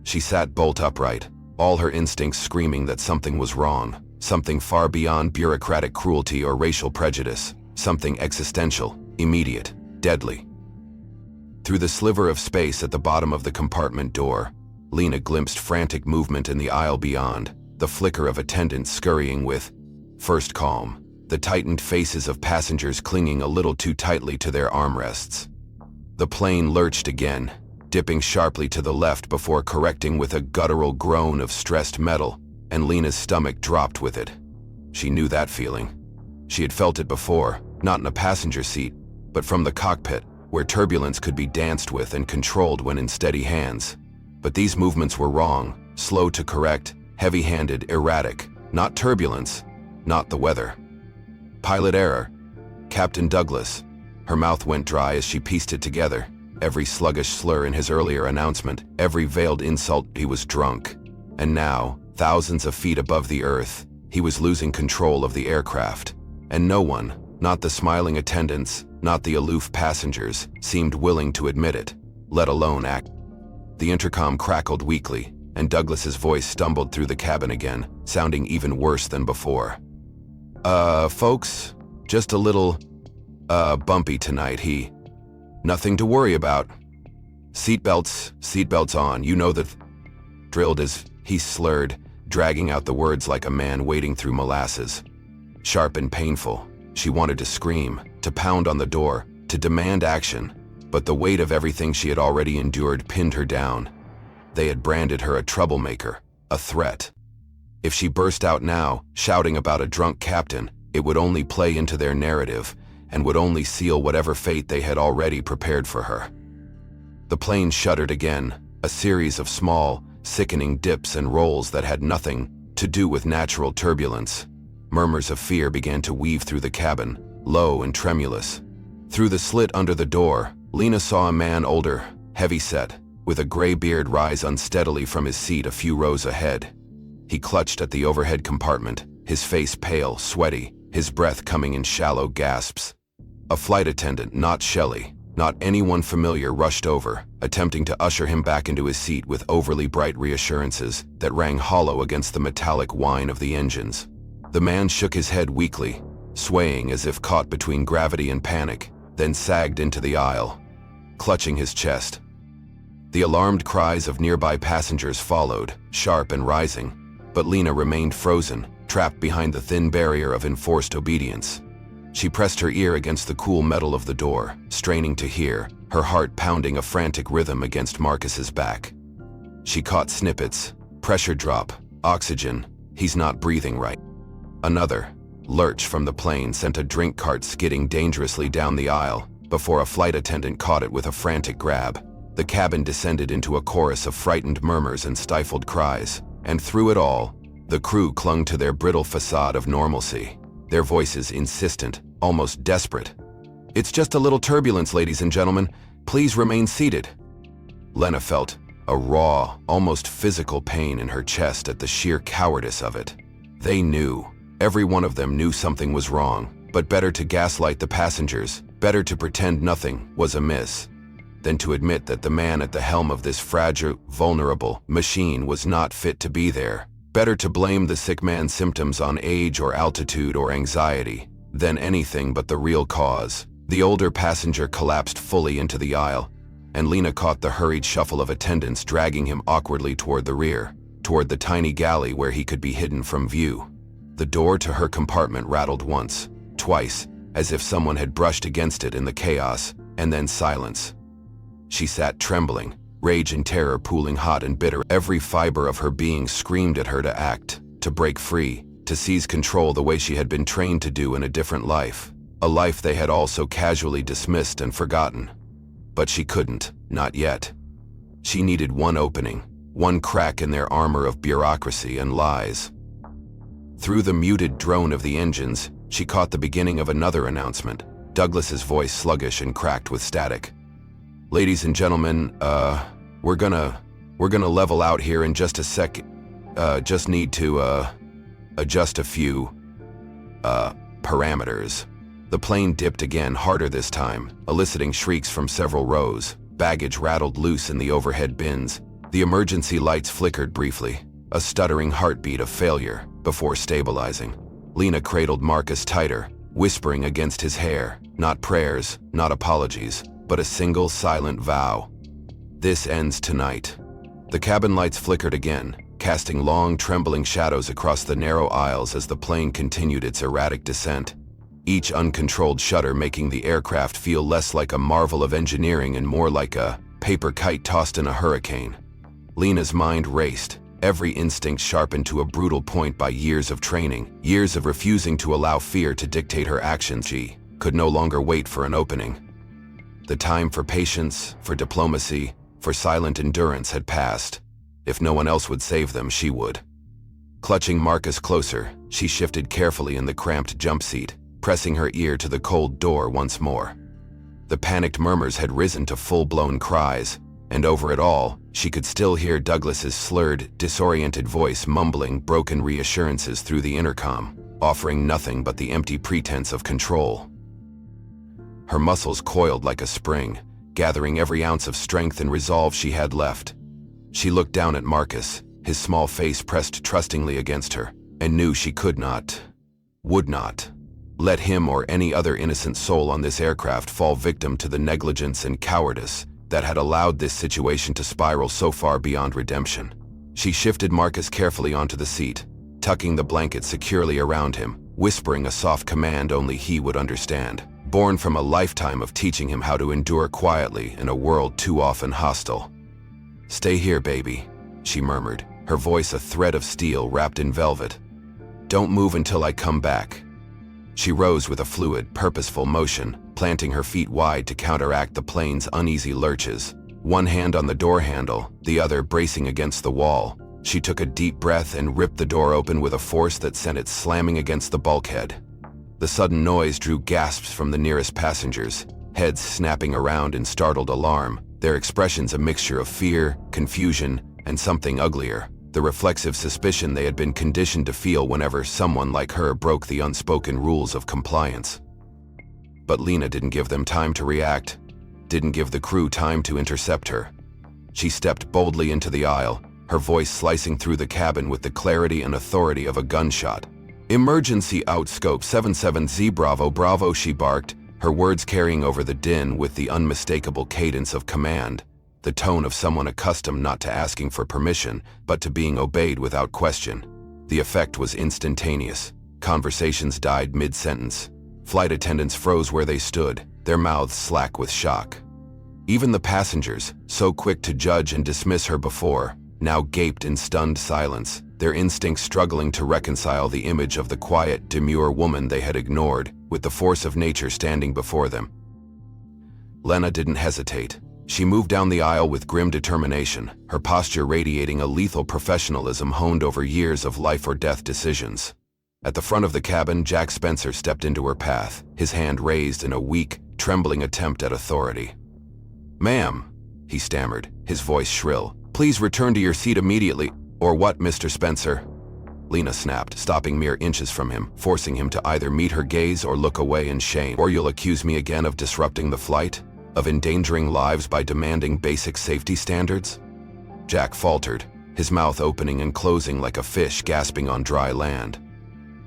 She sat bolt upright, all her instincts screaming that something was wrong, something far beyond bureaucratic cruelty or racial prejudice, something existential, immediate, deadly. Through the sliver of space at the bottom of the compartment door, Lena glimpsed frantic movement in the aisle beyond, the flicker of attendants scurrying with first calm, the tightened faces of passengers clinging a little too tightly to their armrests. The plane lurched again, dipping sharply to the left before correcting with a guttural groan of stressed metal, and Lena's stomach dropped with it. She knew that feeling. She had felt it before, not in a passenger seat, but from the cockpit, where turbulence could be danced with and controlled when in steady hands. But these movements were wrong, slow to correct, heavy-handed, erratic. Not turbulence, not the weather. Pilot error. Captain Douglas. Her mouth went dry as she pieced it together. Every sluggish slur in his earlier announcement, every veiled insult. He was drunk. And now, thousands of feet above the earth, he was losing control of the aircraft. And no one, not the smiling attendants, not the aloof passengers, seemed willing to admit it, let alone act. The intercom crackled weakly, and Douglas's voice stumbled through the cabin again, sounding even worse than before. Folks, just a little, bumpy tonight, Nothing to worry about. Seatbelts on, you know that. Drilled as he slurred, dragging out the words like a man wading through molasses. Sharp and painful, she wanted to scream, to pound on the door, to demand action, but the weight of everything she had already endured pinned her down. They had branded her a troublemaker, a threat. If she burst out now, shouting about a drunk captain, it would only play into their narrative, and would only seal whatever fate they had already prepared for her. The plane shuddered again, a series of small, sickening dips and rolls that had nothing to do with natural turbulence. Murmurs of fear began to weave through the cabin, low and tremulous. Through the slit under the door, Lena saw a man older, heavy-set, with a gray beard rise unsteadily from his seat a few rows ahead. He clutched at the overhead compartment, his face pale, sweaty, his breath coming in shallow gasps. A flight attendant, not Shelley, not anyone familiar, rushed over, attempting to usher him back into his seat with overly bright reassurances that rang hollow against the metallic whine of the engines. The man shook his head weakly, swaying as if caught between gravity and panic, then sagged into the aisle, clutching his chest. The alarmed cries of nearby passengers followed, sharp and rising, but Lena remained frozen, trapped behind the thin barrier of enforced obedience. She pressed her ear against the cool metal of the door, straining to hear, her heart pounding a frantic rhythm against Marcus's back. She caught snippets, pressure drop, oxygen, he's not breathing right. Another lurch from the plane sent a drink cart skidding dangerously down the aisle, before a flight attendant caught it with a frantic grab. The cabin descended into a chorus of frightened murmurs and stifled cries, and through it all, the crew clung to their brittle facade of normalcy, their voices insistent, almost desperate. "It's just a little turbulence, ladies and gentlemen. Please remain seated." Lena felt a raw, almost physical pain in her chest at the sheer cowardice of it. They knew, every one of them knew something was wrong, but better to gaslight the passengers, better to pretend nothing was amiss, than to admit that the man at the helm of this fragile, vulnerable machine was not fit to be there. Better to blame the sick man's symptoms on age or altitude or anxiety than anything but the real cause. The older passenger collapsed fully into the aisle, and Lena caught the hurried shuffle of attendants dragging him awkwardly toward the rear, toward the tiny galley where he could be hidden from view. The door to her compartment rattled once, twice, as if someone had brushed against it in the chaos, and then silence. She sat trembling, rage and terror pooling hot and bitter. Every fiber of her being screamed at her to act, to break free, to seize control the way she had been trained to do in a different life, a life they had all so casually dismissed and forgotten. But she couldn't, not yet. She needed one opening, one crack in their armor of bureaucracy and lies. Through the muted drone of the engines, she caught the beginning of another announcement, Douglas's voice sluggish and cracked with static. "Ladies and gentlemen, we're gonna level out here in just a sec. Just need to, adjust a few, parameters." The plane dipped again, harder this time, eliciting shrieks from several rows. Baggage rattled loose in the overhead bins. The emergency lights flickered briefly, a stuttering heartbeat of failure, before stabilizing. Lena cradled Marcus tighter, whispering against his hair, not prayers, not apologies, but a single silent vow. "This ends tonight." The cabin lights flickered again, casting long, trembling shadows across the narrow aisles as the plane continued its erratic descent, each uncontrolled shudder making the aircraft feel less like a marvel of engineering and more like a paper kite tossed in a hurricane. Lena's mind raced, every instinct sharpened to a brutal point by years of training, years of refusing to allow fear to dictate her actions. She could no longer wait for an opening. The time for patience, for diplomacy, for silent endurance had passed. If no one else would save them, she would. Clutching Marcus closer, she shifted carefully in the cramped jump seat, pressing her ear to the cold door once more. The panicked murmurs had risen to full-blown cries, And over it all, she could still hear Douglas's slurred, disoriented voice mumbling broken reassurances through the intercom, offering nothing but the empty pretense of control. Her muscles coiled like a spring, gathering every ounce of strength and resolve she had left. She looked down at Marcus, his small face pressed trustingly against her, and knew she could not, would not, let him or any other innocent soul on this aircraft fall victim to the negligence and cowardice that had allowed this situation to spiral so far beyond redemption. She shifted Marcus carefully onto the seat, tucking the blanket securely around him, whispering a soft command only he would understand, born from a lifetime of teaching him how to endure quietly in a world too often hostile. "Stay here, baby," she murmured, her voice a thread of steel wrapped in velvet. "Don't move until I come back." She rose with a fluid, purposeful motion, planting her feet wide to counteract the plane's uneasy lurches. One hand on the door handle, the other bracing against the wall. She took a deep breath and ripped the door open with a force that sent it slamming against the bulkhead. The sudden noise drew gasps from the nearest passengers, heads snapping around in startled alarm, their expressions a mixture of fear, confusion, and something uglier, the reflexive suspicion they had been conditioned to feel whenever someone like her broke the unspoken rules of compliance. But Lena didn't give them time to react, didn't give the crew time to intercept her. She stepped boldly into the aisle, her voice slicing through the cabin with the clarity and authority of a gunshot. "Emergency outscope 77Z Bravo Bravo," she barked, her words carrying over the din with the unmistakable cadence of command, the tone of someone accustomed not to asking for permission, but to being obeyed without question. The effect was instantaneous. Conversations died mid-sentence. Flight attendants froze where they stood, their mouths slack with shock. Even the passengers, so quick to judge and dismiss her before, now gaped in stunned silence, their instincts struggling to reconcile the image of the quiet, demure woman they had ignored with the force of nature standing before them. Lena didn't hesitate. She moved down the aisle with grim determination, her posture radiating a lethal professionalism honed over years of life-or-death decisions. At the front of the cabin, Jack Spencer stepped into her path, his hand raised in a weak, trembling attempt at authority. "Ma'am," he stammered, his voice shrill, "please return to your seat immediately." "Or what, Mr. Spencer?" Lena snapped, stopping mere inches from him, forcing him to either meet her gaze or look away in shame. "Or you'll accuse me again of disrupting the flight? Of endangering lives by demanding basic safety standards?" Jack faltered, his mouth opening and closing like a fish gasping on dry land.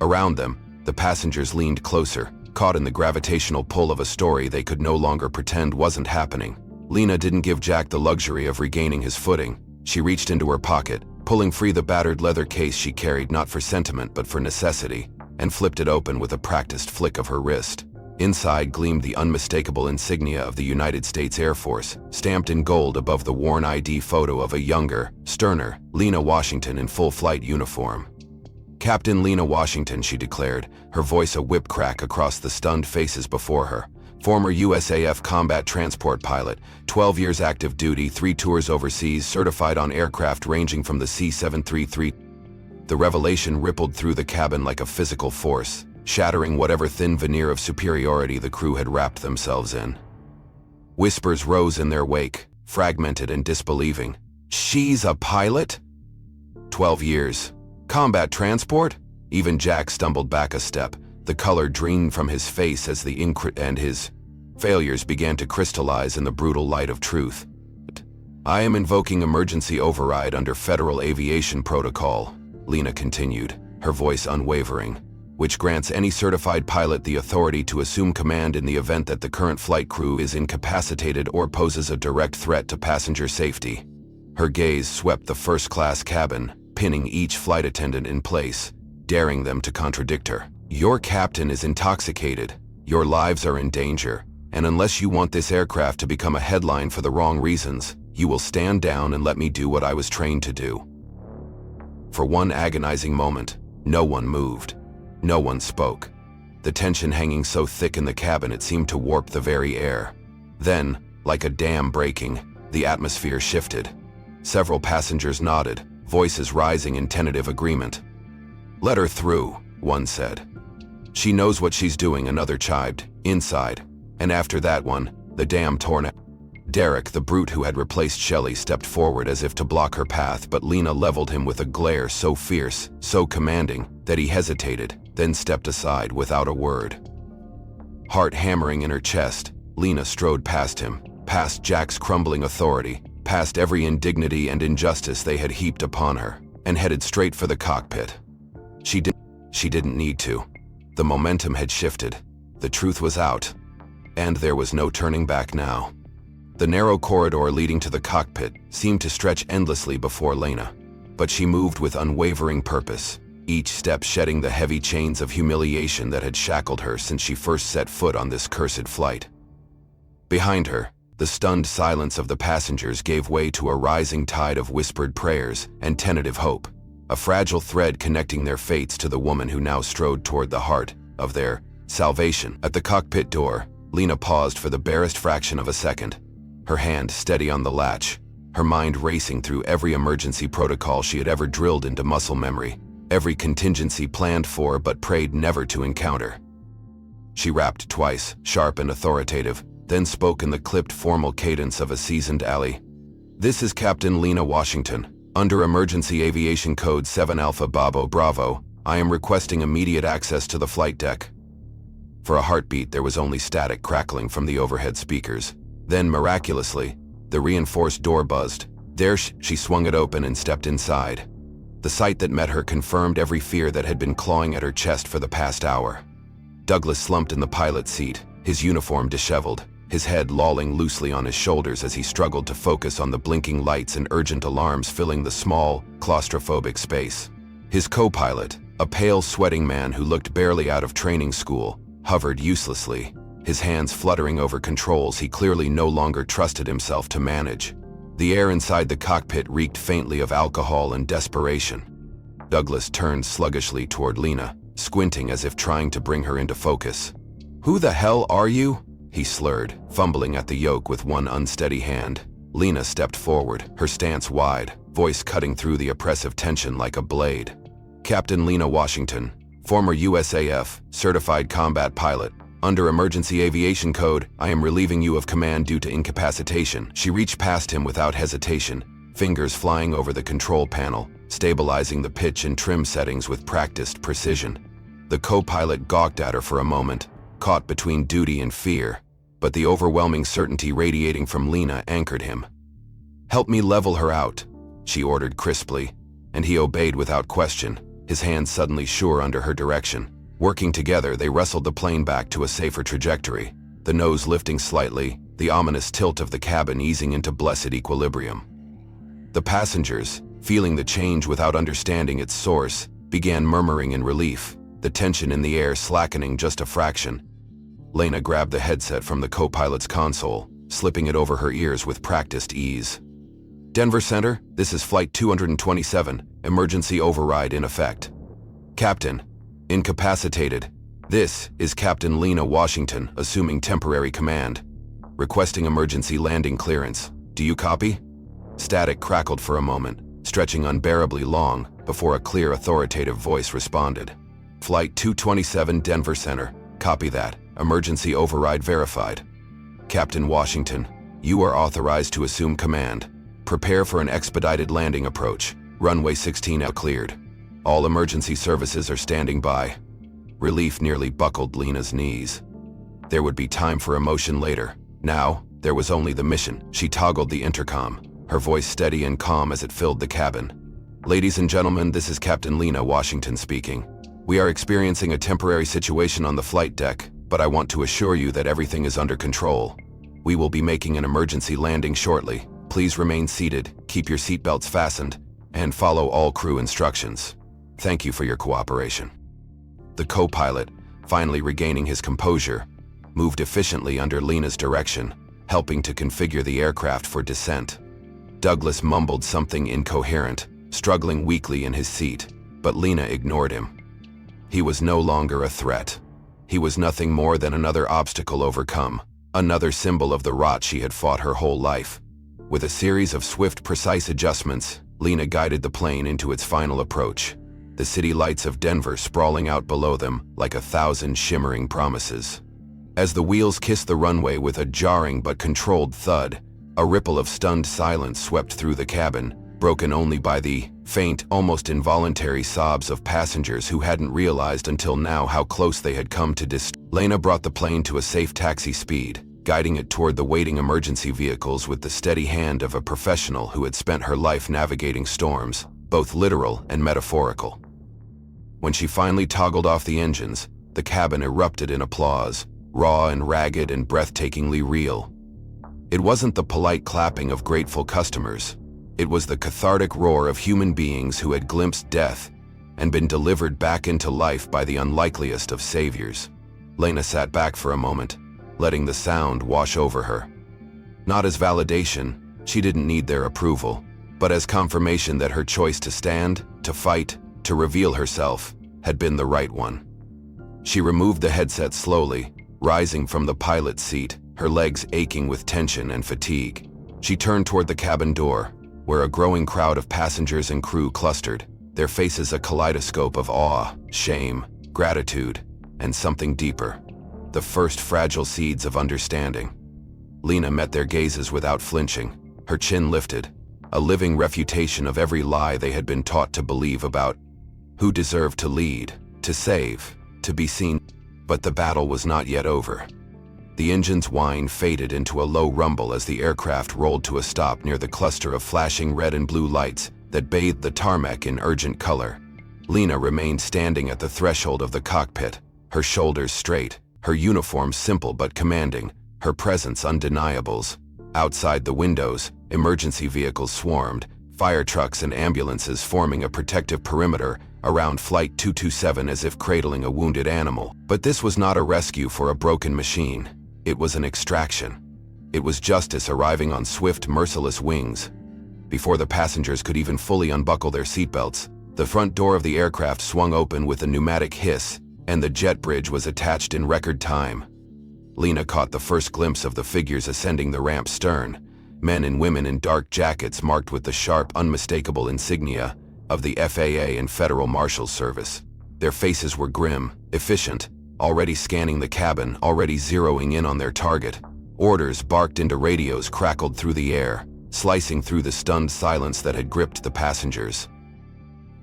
Around them, the passengers leaned closer, caught in the gravitational pull of a story they could no longer pretend wasn't happening. Lena didn't give Jack the luxury of regaining his footing. She reached into her pocket, pulling free the battered leather case she carried not for sentiment but for necessity, and flipped it open with a practiced flick of her wrist. Inside gleamed the unmistakable insignia of the United States Air Force, stamped in gold above the worn ID photo of a younger, sterner Lena Washington in full flight uniform. "Captain Lena Washington," she declared, her voice a whip crack across the stunned faces before her. "Former USAF combat transport pilot, 12 years active duty, 3 tours overseas, certified on aircraft ranging from the C-733. The revelation rippled through the cabin like a physical force, shattering whatever thin veneer of superiority the crew had wrapped themselves in. Whispers rose in their wake, fragmented and disbelieving. "She's a pilot? 12 years. Combat transport?" Even Jack stumbled back a step, the color drained from his face as the and his failures began to crystallize in the brutal light of truth. "I am invoking emergency override under Federal Aviation Protocol," Lena continued, her voice unwavering, "which grants any certified pilot the authority to assume command in the event that the current flight crew is incapacitated or poses a direct threat to passenger safety." Her gaze swept the first-class cabin, pinning each flight attendant in place, daring them to contradict her. "Your captain is intoxicated, your lives are in danger, and unless you want this aircraft to become a headline for the wrong reasons, you will stand down and let me do what I was trained to do." For one agonizing moment, no one moved. No one spoke. The tension hanging so thick in the cabin it seemed to warp the very air. Then, like a dam breaking, the atmosphere shifted. Several passengers nodded, voices rising in tentative agreement. "Let her through," one said. "She knows what she's doing," another chided, inside. And after that one, the dam torn out. Derek, the brute who had replaced Shelley, stepped forward as if to block her path, but Lena leveled him with a glare so fierce, so commanding, that he hesitated, then stepped aside without a word. Heart hammering in her chest, Lena strode past him, past Jack's crumbling authority, past every indignity and injustice they had heaped upon her, and headed straight for the cockpit. She didn't need to. The momentum had shifted. The truth was out. And there was no turning back now. The narrow corridor leading to the cockpit seemed to stretch endlessly before Lena, but she moved with unwavering purpose, each step shedding the heavy chains of humiliation that had shackled her since she first set foot on this cursed flight. Behind her, the stunned silence of the passengers gave way to a rising tide of whispered prayers and tentative hope, a fragile thread connecting their fates to the woman who now strode toward the heart of their salvation. At the cockpit door, Lena paused for the barest fraction of a second, her hand steady on the latch, her mind racing through every emergency protocol she had ever drilled into muscle memory, every contingency planned for but prayed never to encounter. She rapped twice, sharp and authoritative, then spoke in the clipped formal cadence of a seasoned ally. "This is Captain Lena Washington. Under Emergency Aviation Code 7 Alpha Bravo Bravo, I am requesting immediate access to the flight deck." For a heartbeat, there was only static crackling from the overhead speakers. Then, miraculously, the reinforced door buzzed. There she swung it open and stepped inside. The sight that met her confirmed every fear that had been clawing at her chest for the past hour. Douglas slumped in the pilot's seat, his uniform disheveled, his head lolling loosely on his shoulders as he struggled to focus on the blinking lights and urgent alarms filling the small, claustrophobic space. His co-pilot, a pale, sweating man who looked barely out of training school, hovered uselessly, his hands fluttering over controls he clearly no longer trusted himself to manage. The air inside the cockpit reeked faintly of alcohol and desperation. Douglas turned sluggishly toward Lena, squinting as if trying to bring her into focus. "Who the hell are you?" he slurred, fumbling at the yoke with one unsteady hand. Lena stepped forward, her stance wide, voice cutting through the oppressive tension like a blade. "Captain Lena Washington, former USAF, certified combat pilot. Under Emergency Aviation Code, I am relieving you of command due to incapacitation." She reached past him without hesitation, fingers flying over the control panel, stabilizing the pitch and trim settings with practiced precision. The co-pilot gawked at her for a moment, caught between duty and fear, but the overwhelming certainty radiating from Lena anchored him. "Help me level her out," she ordered crisply, and he obeyed without question, his hands suddenly sure under her direction. Working together, they wrestled the plane back to a safer trajectory, the nose lifting slightly, the ominous tilt of the cabin easing into blessed equilibrium. The passengers, feeling the change without understanding its source, began murmuring in relief, the tension in the air slackening just a fraction. Lena grabbed the headset from the co-pilot's console, slipping it over her ears with practiced ease. "Denver Center, this is Flight 227, emergency override in effect. Captain, incapacitated. This is Captain Lena Washington, assuming temporary command. Requesting emergency landing clearance. Do you copy?" Static crackled for a moment, stretching unbearably long, before a clear, authoritative voice responded. "Flight 227 Denver Center, copy that. Emergency override verified. Captain Washington, you are authorized to assume command. Prepare for an expedited landing approach. Runway 16 out cleared. All emergency services are standing by." Relief nearly buckled Lena's knees. There would be time for emotion later. Now, there was only the mission. She toggled the intercom, her voice steady and calm as it filled the cabin. "Ladies and gentlemen, this is Captain Lena Washington speaking. We are experiencing a temporary situation on the flight deck, but I want to assure you that everything is under control. We will be making an emergency landing shortly. Please remain seated, keep your seatbelts fastened, and follow all crew instructions. Thank you for your cooperation." The co-pilot, finally regaining his composure, moved efficiently under Lena's direction, helping to configure the aircraft for descent. Douglas mumbled something incoherent, struggling weakly in his seat, but Lena ignored him. He was no longer a threat. He was nothing more than another obstacle overcome, another symbol of the rot she had fought her whole life. With a series of swift, precise adjustments, Lena guided the plane into its final approach, the city lights of Denver sprawling out below them like 1,000 shimmering promises. As the wheels kissed the runway with a jarring but controlled thud, A ripple of stunned silence swept through the cabin, broken only by the faint, almost involuntary sobs of passengers who hadn't realized until now how close they had come to Lena brought the plane to a safe taxi speed, guiding it toward the waiting emergency vehicles with the steady hand of a professional who had spent her life navigating storms, both literal and metaphorical. When she finally toggled off the engines, the cabin erupted in applause, raw and ragged and breathtakingly real. It wasn't the polite clapping of grateful customers. It was the cathartic roar of human beings who had glimpsed death and been delivered back into life by the unlikeliest of saviors. Lena sat back for a moment, letting the sound wash over her. Not as validation, she didn't need their approval, but as confirmation that her choice to stand, to fight, to reveal herself, had been the right one. She removed the headset slowly, rising from the pilot's seat, her legs aching with tension and fatigue. She turned toward the cabin door, where a growing crowd of passengers and crew clustered, their faces a kaleidoscope of awe, shame, gratitude, and something deeper. The first fragile seeds of understanding. Lena met their gazes without flinching, her chin lifted, a living refutation of every lie they had been taught to believe about who deserved to lead, to save, to be seen. But the battle was not yet over. The engine's whine faded into a low rumble as the aircraft rolled to a stop near the cluster of flashing red and blue lights that bathed the tarmac in urgent color. Lena remained standing at the threshold of the cockpit, her shoulders straight, her uniform simple but commanding, her presence undeniables. Outside the windows, emergency vehicles swarmed, fire trucks and ambulances forming a protective perimeter around Flight 227 as if cradling a wounded animal. But this was not a rescue for a broken machine. It was an extraction. It was justice arriving on swift, merciless wings. Before the passengers could even fully unbuckle their seatbelts, the front door of the aircraft swung open with a pneumatic hiss, and the jet bridge was attached in record time. Lena caught the first glimpse of the figures ascending the ramp's stern, men and women in dark jackets marked with the sharp, unmistakable insignia of the FAA and Federal Marshals Service. Their faces were grim, efficient, already scanning the cabin, already zeroing in on their target. Orders barked into radios crackled through the air, slicing through the stunned silence that had gripped the passengers.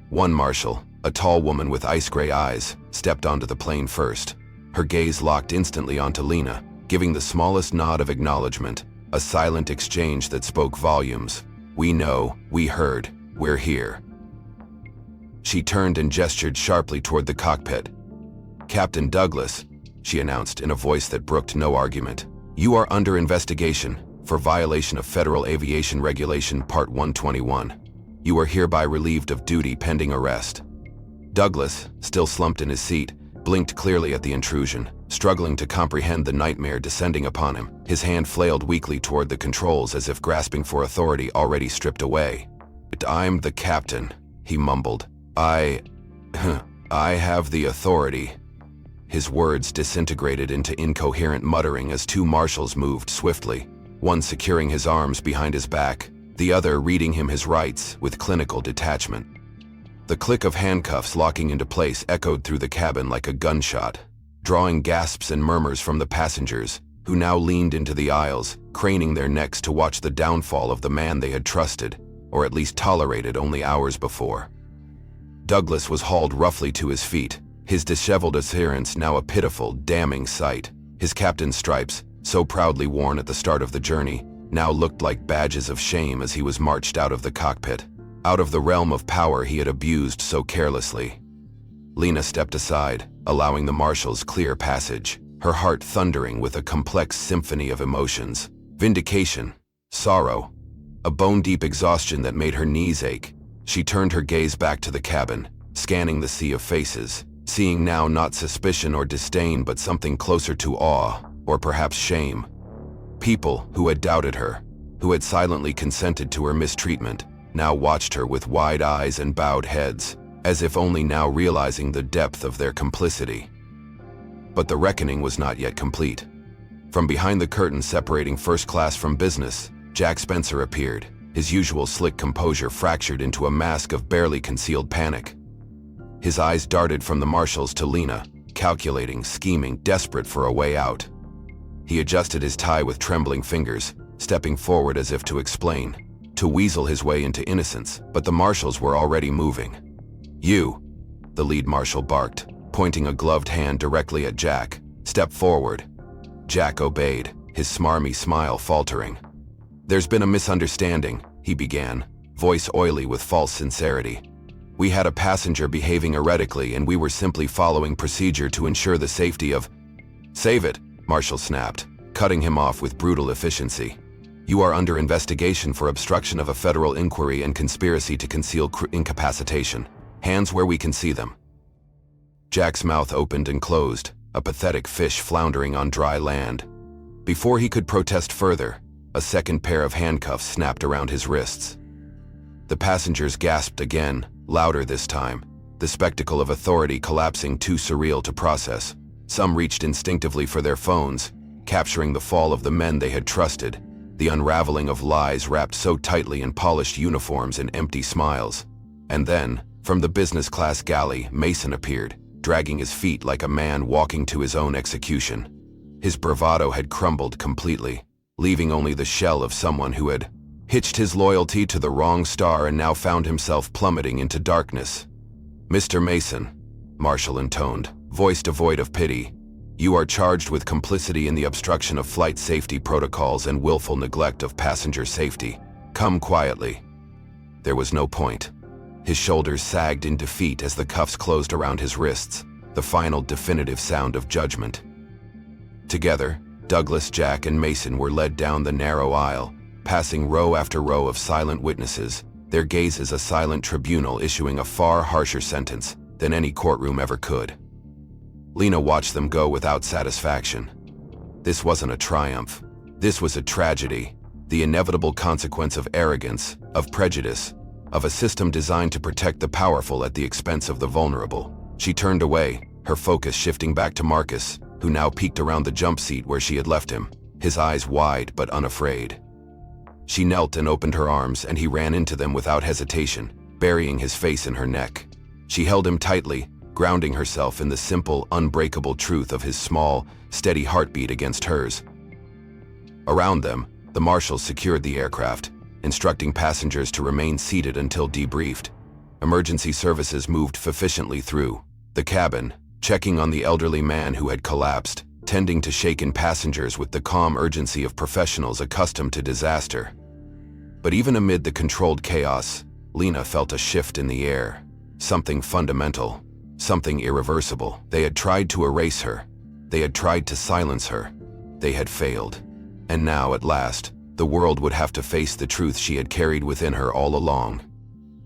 One marshal, a tall woman with ice-gray eyes, stepped onto the plane first. Her gaze locked instantly onto Lena, giving the smallest nod of acknowledgement, a silent exchange that spoke volumes. "We know, we heard, we're here." She turned and gestured sharply toward the cockpit. "Captain Douglas," she announced in a voice that brooked no argument, "you are under investigation for violation of Federal Aviation Regulation Part 121. You are hereby relieved of duty pending arrest." Douglas, still slumped in his seat, blinked clearly at the intrusion, struggling to comprehend the nightmare descending upon him. His hand flailed weakly toward the controls as if grasping for authority already stripped away. "I'm the captain," he mumbled. I have the authority." His words disintegrated into incoherent muttering as two marshals moved swiftly, one securing his arms behind his back, the other reading him his rights with clinical detachment. The click of handcuffs locking into place echoed through the cabin like a gunshot, drawing gasps and murmurs from the passengers, who now leaned into the aisles, craning their necks to watch the downfall of the man they had trusted, or at least tolerated only hours before. Douglas was hauled roughly to his feet, his disheveled appearance now a pitiful, damning sight. His captain's stripes, so proudly worn at the start of the journey, now looked like badges of shame as he was marched out of the cockpit, out of the realm of power he had abused so carelessly. Lena stepped aside, allowing the marshals clear passage, her heart thundering with a complex symphony of emotions. Vindication, sorrow, a bone-deep exhaustion that made her knees ache. She turned her gaze back to the cabin, scanning the sea of faces, seeing now not suspicion or disdain but something closer to awe, or perhaps shame. People who had doubted her, who had silently consented to her mistreatment, now watched her with wide eyes and bowed heads, as if only now realizing the depth of their complicity. But the reckoning was not yet complete. From behind the curtain separating first class from business, Jack Spencer appeared, his usual slick composure fractured into a mask of barely concealed panic. His eyes darted from the marshals to Lena, calculating, scheming, desperate for a way out. He adjusted his tie with trembling fingers, stepping forward as if to explain, to weasel his way into innocence, but the marshals were already moving. "You," the lead marshal barked, pointing a gloved hand directly at Jack. "Step forward." Jack obeyed, his smarmy smile faltering. "There's been a misunderstanding," he began, voice oily with false sincerity. "We had a passenger behaving erratically and we were simply following procedure to ensure the safety of—" "Save it," Marshall snapped, cutting him off with brutal efficiency. "You are under investigation for obstruction of a federal inquiry and conspiracy to conceal incapacitation. Hands where we can see them." Jack's mouth opened and closed, a pathetic fish floundering on dry land. Before he could protest further, a second pair of handcuffs snapped around his wrists. The passengers gasped again, louder this time, the spectacle of authority collapsing too surreal to process. Some reached instinctively for their phones, capturing the fall of the men they had trusted, the unraveling of lies wrapped so tightly in polished uniforms and empty smiles. And then, from the business class galley, Mason appeared, dragging his feet like a man walking to his own execution. His bravado had crumbled completely, leaving only the shell of someone who had hitched his loyalty to the wrong star and now found himself plummeting into darkness. "Mr. Mason," Marshall intoned, voice devoid of pity, "you are charged with complicity in the obstruction of flight safety protocols and willful neglect of passenger safety. Come quietly." There was no point. His shoulders sagged in defeat as the cuffs closed around his wrists, the final definitive sound of judgment. Together, Douglas, Jack, and Mason were led down the narrow aisle, passing row after row of silent witnesses, their gazes a silent tribunal issuing a far harsher sentence than any courtroom ever could. Lena watched them go without satisfaction. This wasn't a triumph. This was a tragedy, the inevitable consequence of arrogance, of prejudice, of a system designed to protect the powerful at the expense of the vulnerable. She turned away, her focus shifting back to Marcus, who now peeked around the jump seat where she had left him, his eyes wide but unafraid. She knelt and opened her arms, and he ran into them without hesitation, burying his face in her neck. She held him tightly, grounding herself in the simple, unbreakable truth of his small, steady heartbeat against hers. Around them, the marshals secured the aircraft, instructing passengers to remain seated until debriefed. Emergency services moved efficiently through the cabin, checking on the elderly man who had collapsed, tending to shaken passengers with the calm urgency of professionals accustomed to disaster. But even amid the controlled chaos, Lena felt a shift in the air. Something fundamental, something irreversible. They had tried to erase her. They had tried to silence her. They had failed. And now, at last, the world would have to face the truth she had carried within her all along.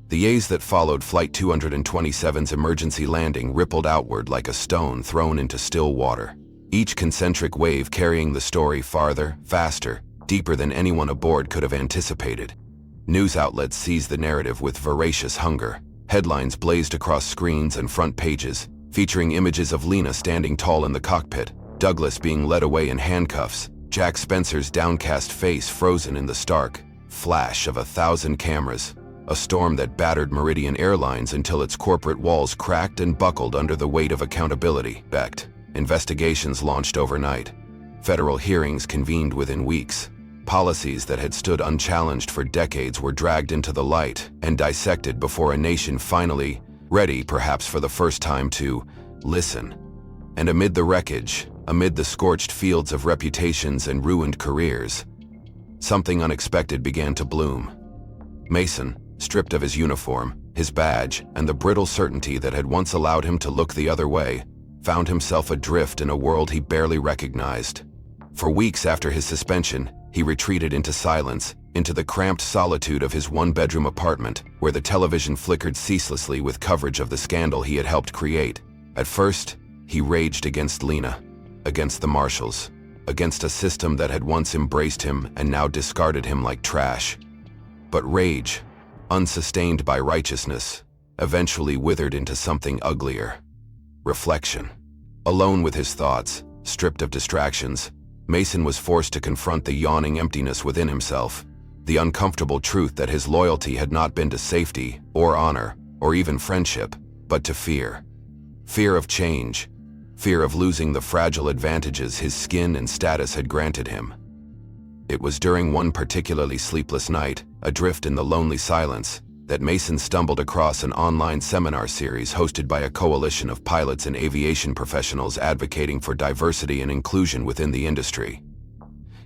The years that followed Flight 227's emergency landing rippled outward like a stone thrown into still water, each concentric wave carrying the story farther, faster, deeper than anyone aboard could have anticipated. News outlets seized the narrative with voracious hunger. Headlines blazed across screens and front pages, featuring images of Lena standing tall in the cockpit, Douglas being led away in handcuffs, Jack Spencer's downcast face frozen in the stark flash of 1,000 cameras, a storm that battered Meridian Airlines until its corporate walls cracked and buckled under the weight of accountability. Investigations launched overnight. Federal hearings convened within weeks. Policies that had stood unchallenged for decades were dragged into the light and dissected before a nation finally, ready perhaps for the first time to listen. And amid the wreckage, amid the scorched fields of reputations and ruined careers, something unexpected began to bloom. Mason, stripped of his uniform, his badge, and the brittle certainty that had once allowed him to look the other way, found himself adrift in a world he barely recognized. For weeks after his suspension, he retreated into silence, into the cramped solitude of his one-bedroom apartment, where the television flickered ceaselessly with coverage of the scandal he had helped create. At first, he raged against Lena, against the marshals, against a system that had once embraced him and now discarded him like trash. But rage, unsustained by righteousness, eventually withered into something uglier. Reflection. Alone with his thoughts, stripped of distractions, Mason was forced to confront the yawning emptiness within himself, the uncomfortable truth that his loyalty had not been to safety, or honor, or even friendship, but to fear. Fear of change, fear of losing the fragile advantages his skin and status had granted him. It was during one particularly sleepless night, adrift in the lonely silence, that Mason stumbled across an online seminar series hosted by a coalition of pilots and aviation professionals advocating for diversity and inclusion within the industry.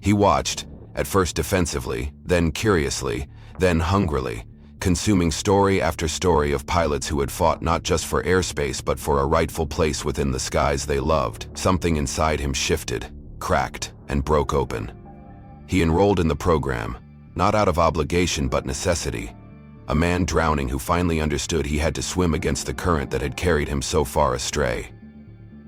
He watched, at first defensively, then curiously, then hungrily, consuming story after story of pilots who had fought not just for airspace but for a rightful place within the skies they loved. Something inside him shifted, cracked, and broke open. He enrolled in the program, not out of obligation but necessity. A man drowning who finally understood he had to swim against the current that had carried him so far astray.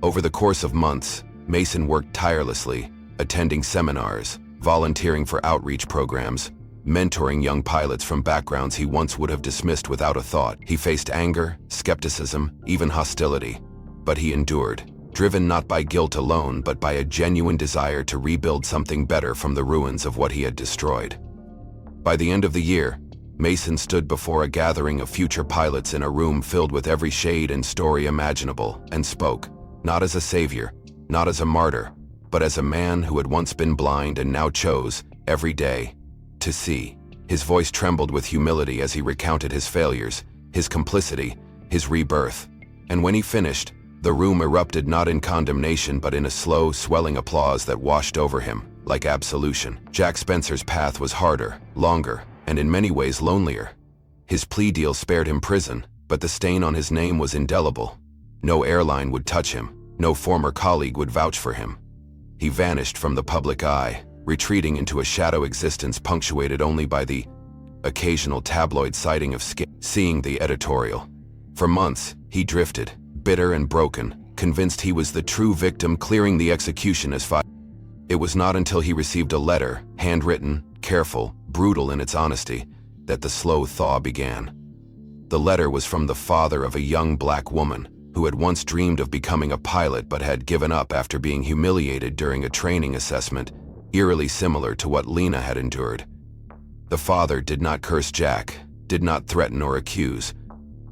Over the course of months, Mason worked tirelessly, attending seminars, volunteering for outreach programs, mentoring young pilots from backgrounds he once would have dismissed without a thought. He faced anger, skepticism, even hostility. But he endured, driven not by guilt alone but by a genuine desire to rebuild something better from the ruins of what he had destroyed. By the end of the year, Mason stood before a gathering of future pilots in a room filled with every shade and story imaginable, and spoke, not as a savior, not as a martyr, but as a man who had once been blind and now chose, every day, to see. His voice trembled with humility as he recounted his failures, his complicity, his rebirth. And when he finished, the room erupted not in condemnation but in a slow, swelling applause that washed over him, like absolution. Jack Spencer's path was harder, longer, and in many ways lonelier. His plea deal spared him prison, but the stain on his name was indelible. No airline would touch him, no former colleague would vouch for him. He vanished from the public eye, retreating into a shadow existence punctuated only by the occasional tabloid sighting of seeing the editorial. For months, he drifted, bitter and broken, convinced he was the true victim clearing the execution as fire. It was not until he received a letter, handwritten, careful, brutal in its honesty, that the slow thaw began. The letter was from the father of a young black woman who had once dreamed of becoming a pilot but had given up after being humiliated during a training assessment, eerily similar to what Lena had endured. The father did not curse Jack, did not threaten or accuse.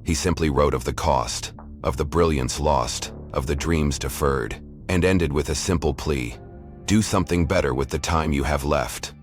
He simply wrote of the cost, of the brilliance lost, of the dreams deferred, and ended with a simple plea: do something better with the time you have left.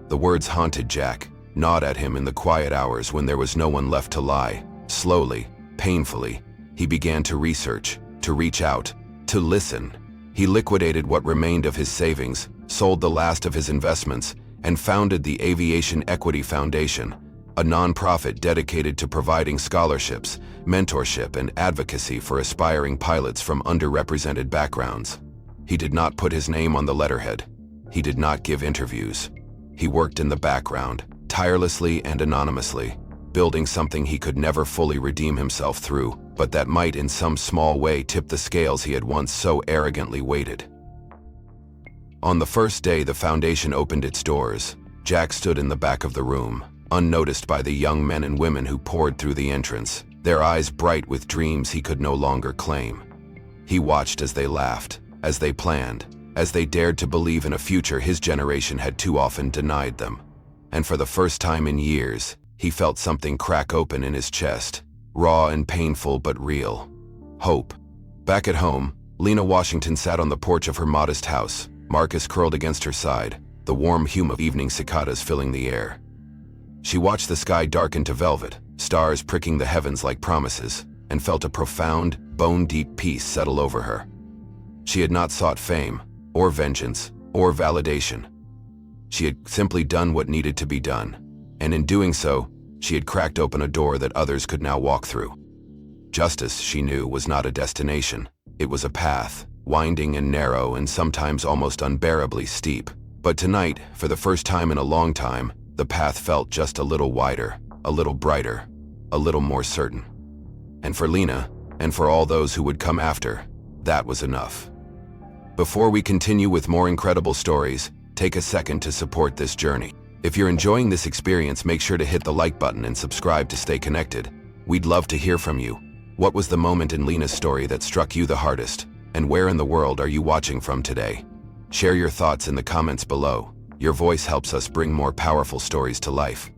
The words haunted Jack, gnawed at him in the quiet hours when there was no one left to lie. Slowly, painfully, he began to research, to reach out, to listen. He liquidated what remained of his savings, sold the last of his investments, and founded the Aviation Equity Foundation, a nonprofit dedicated to providing scholarships, mentorship, and advocacy for aspiring pilots from underrepresented backgrounds. He did not put his name on the letterhead. He did not give interviews. He worked in the background, tirelessly and anonymously, building something he could never fully redeem himself through, but that might in some small way tip the scales he had once so arrogantly weighted. On the first day the foundation opened its doors, Jack stood in the back of the room, unnoticed by the young men and women who poured through the entrance, their eyes bright with dreams he could no longer claim. He watched as they laughed, as they planned, as they dared to believe in a future his generation had too often denied them. And for the first time in years, he felt something crack open in his chest, raw and painful but real. Hope. Back at home, Lena Washington sat on the porch of her modest house, Marcus curled against her side, the warm hum of evening cicadas filling the air. She watched the sky darken to velvet, stars pricking the heavens like promises, and felt a profound, bone-deep peace settle over her. She had not sought fame, or vengeance, or validation. She had simply done what needed to be done, and in doing so, she had cracked open a door that others could now walk through. Justice, she knew, was not a destination. It was a path, winding and narrow and sometimes almost unbearably steep. But tonight, for the first time in a long time, the path felt just a little wider, a little brighter, a little more certain. And for Lena, and for all those who would come after, that was enough. Before we continue with more incredible stories, take a second to support this journey. If you're enjoying this experience, make sure to hit the like button and subscribe to stay connected. We'd love to hear from you. What was the moment in Lena's story that struck you the hardest? And where in the world are you watching from today? Share your thoughts in the comments below. Your voice helps us bring more powerful stories to life.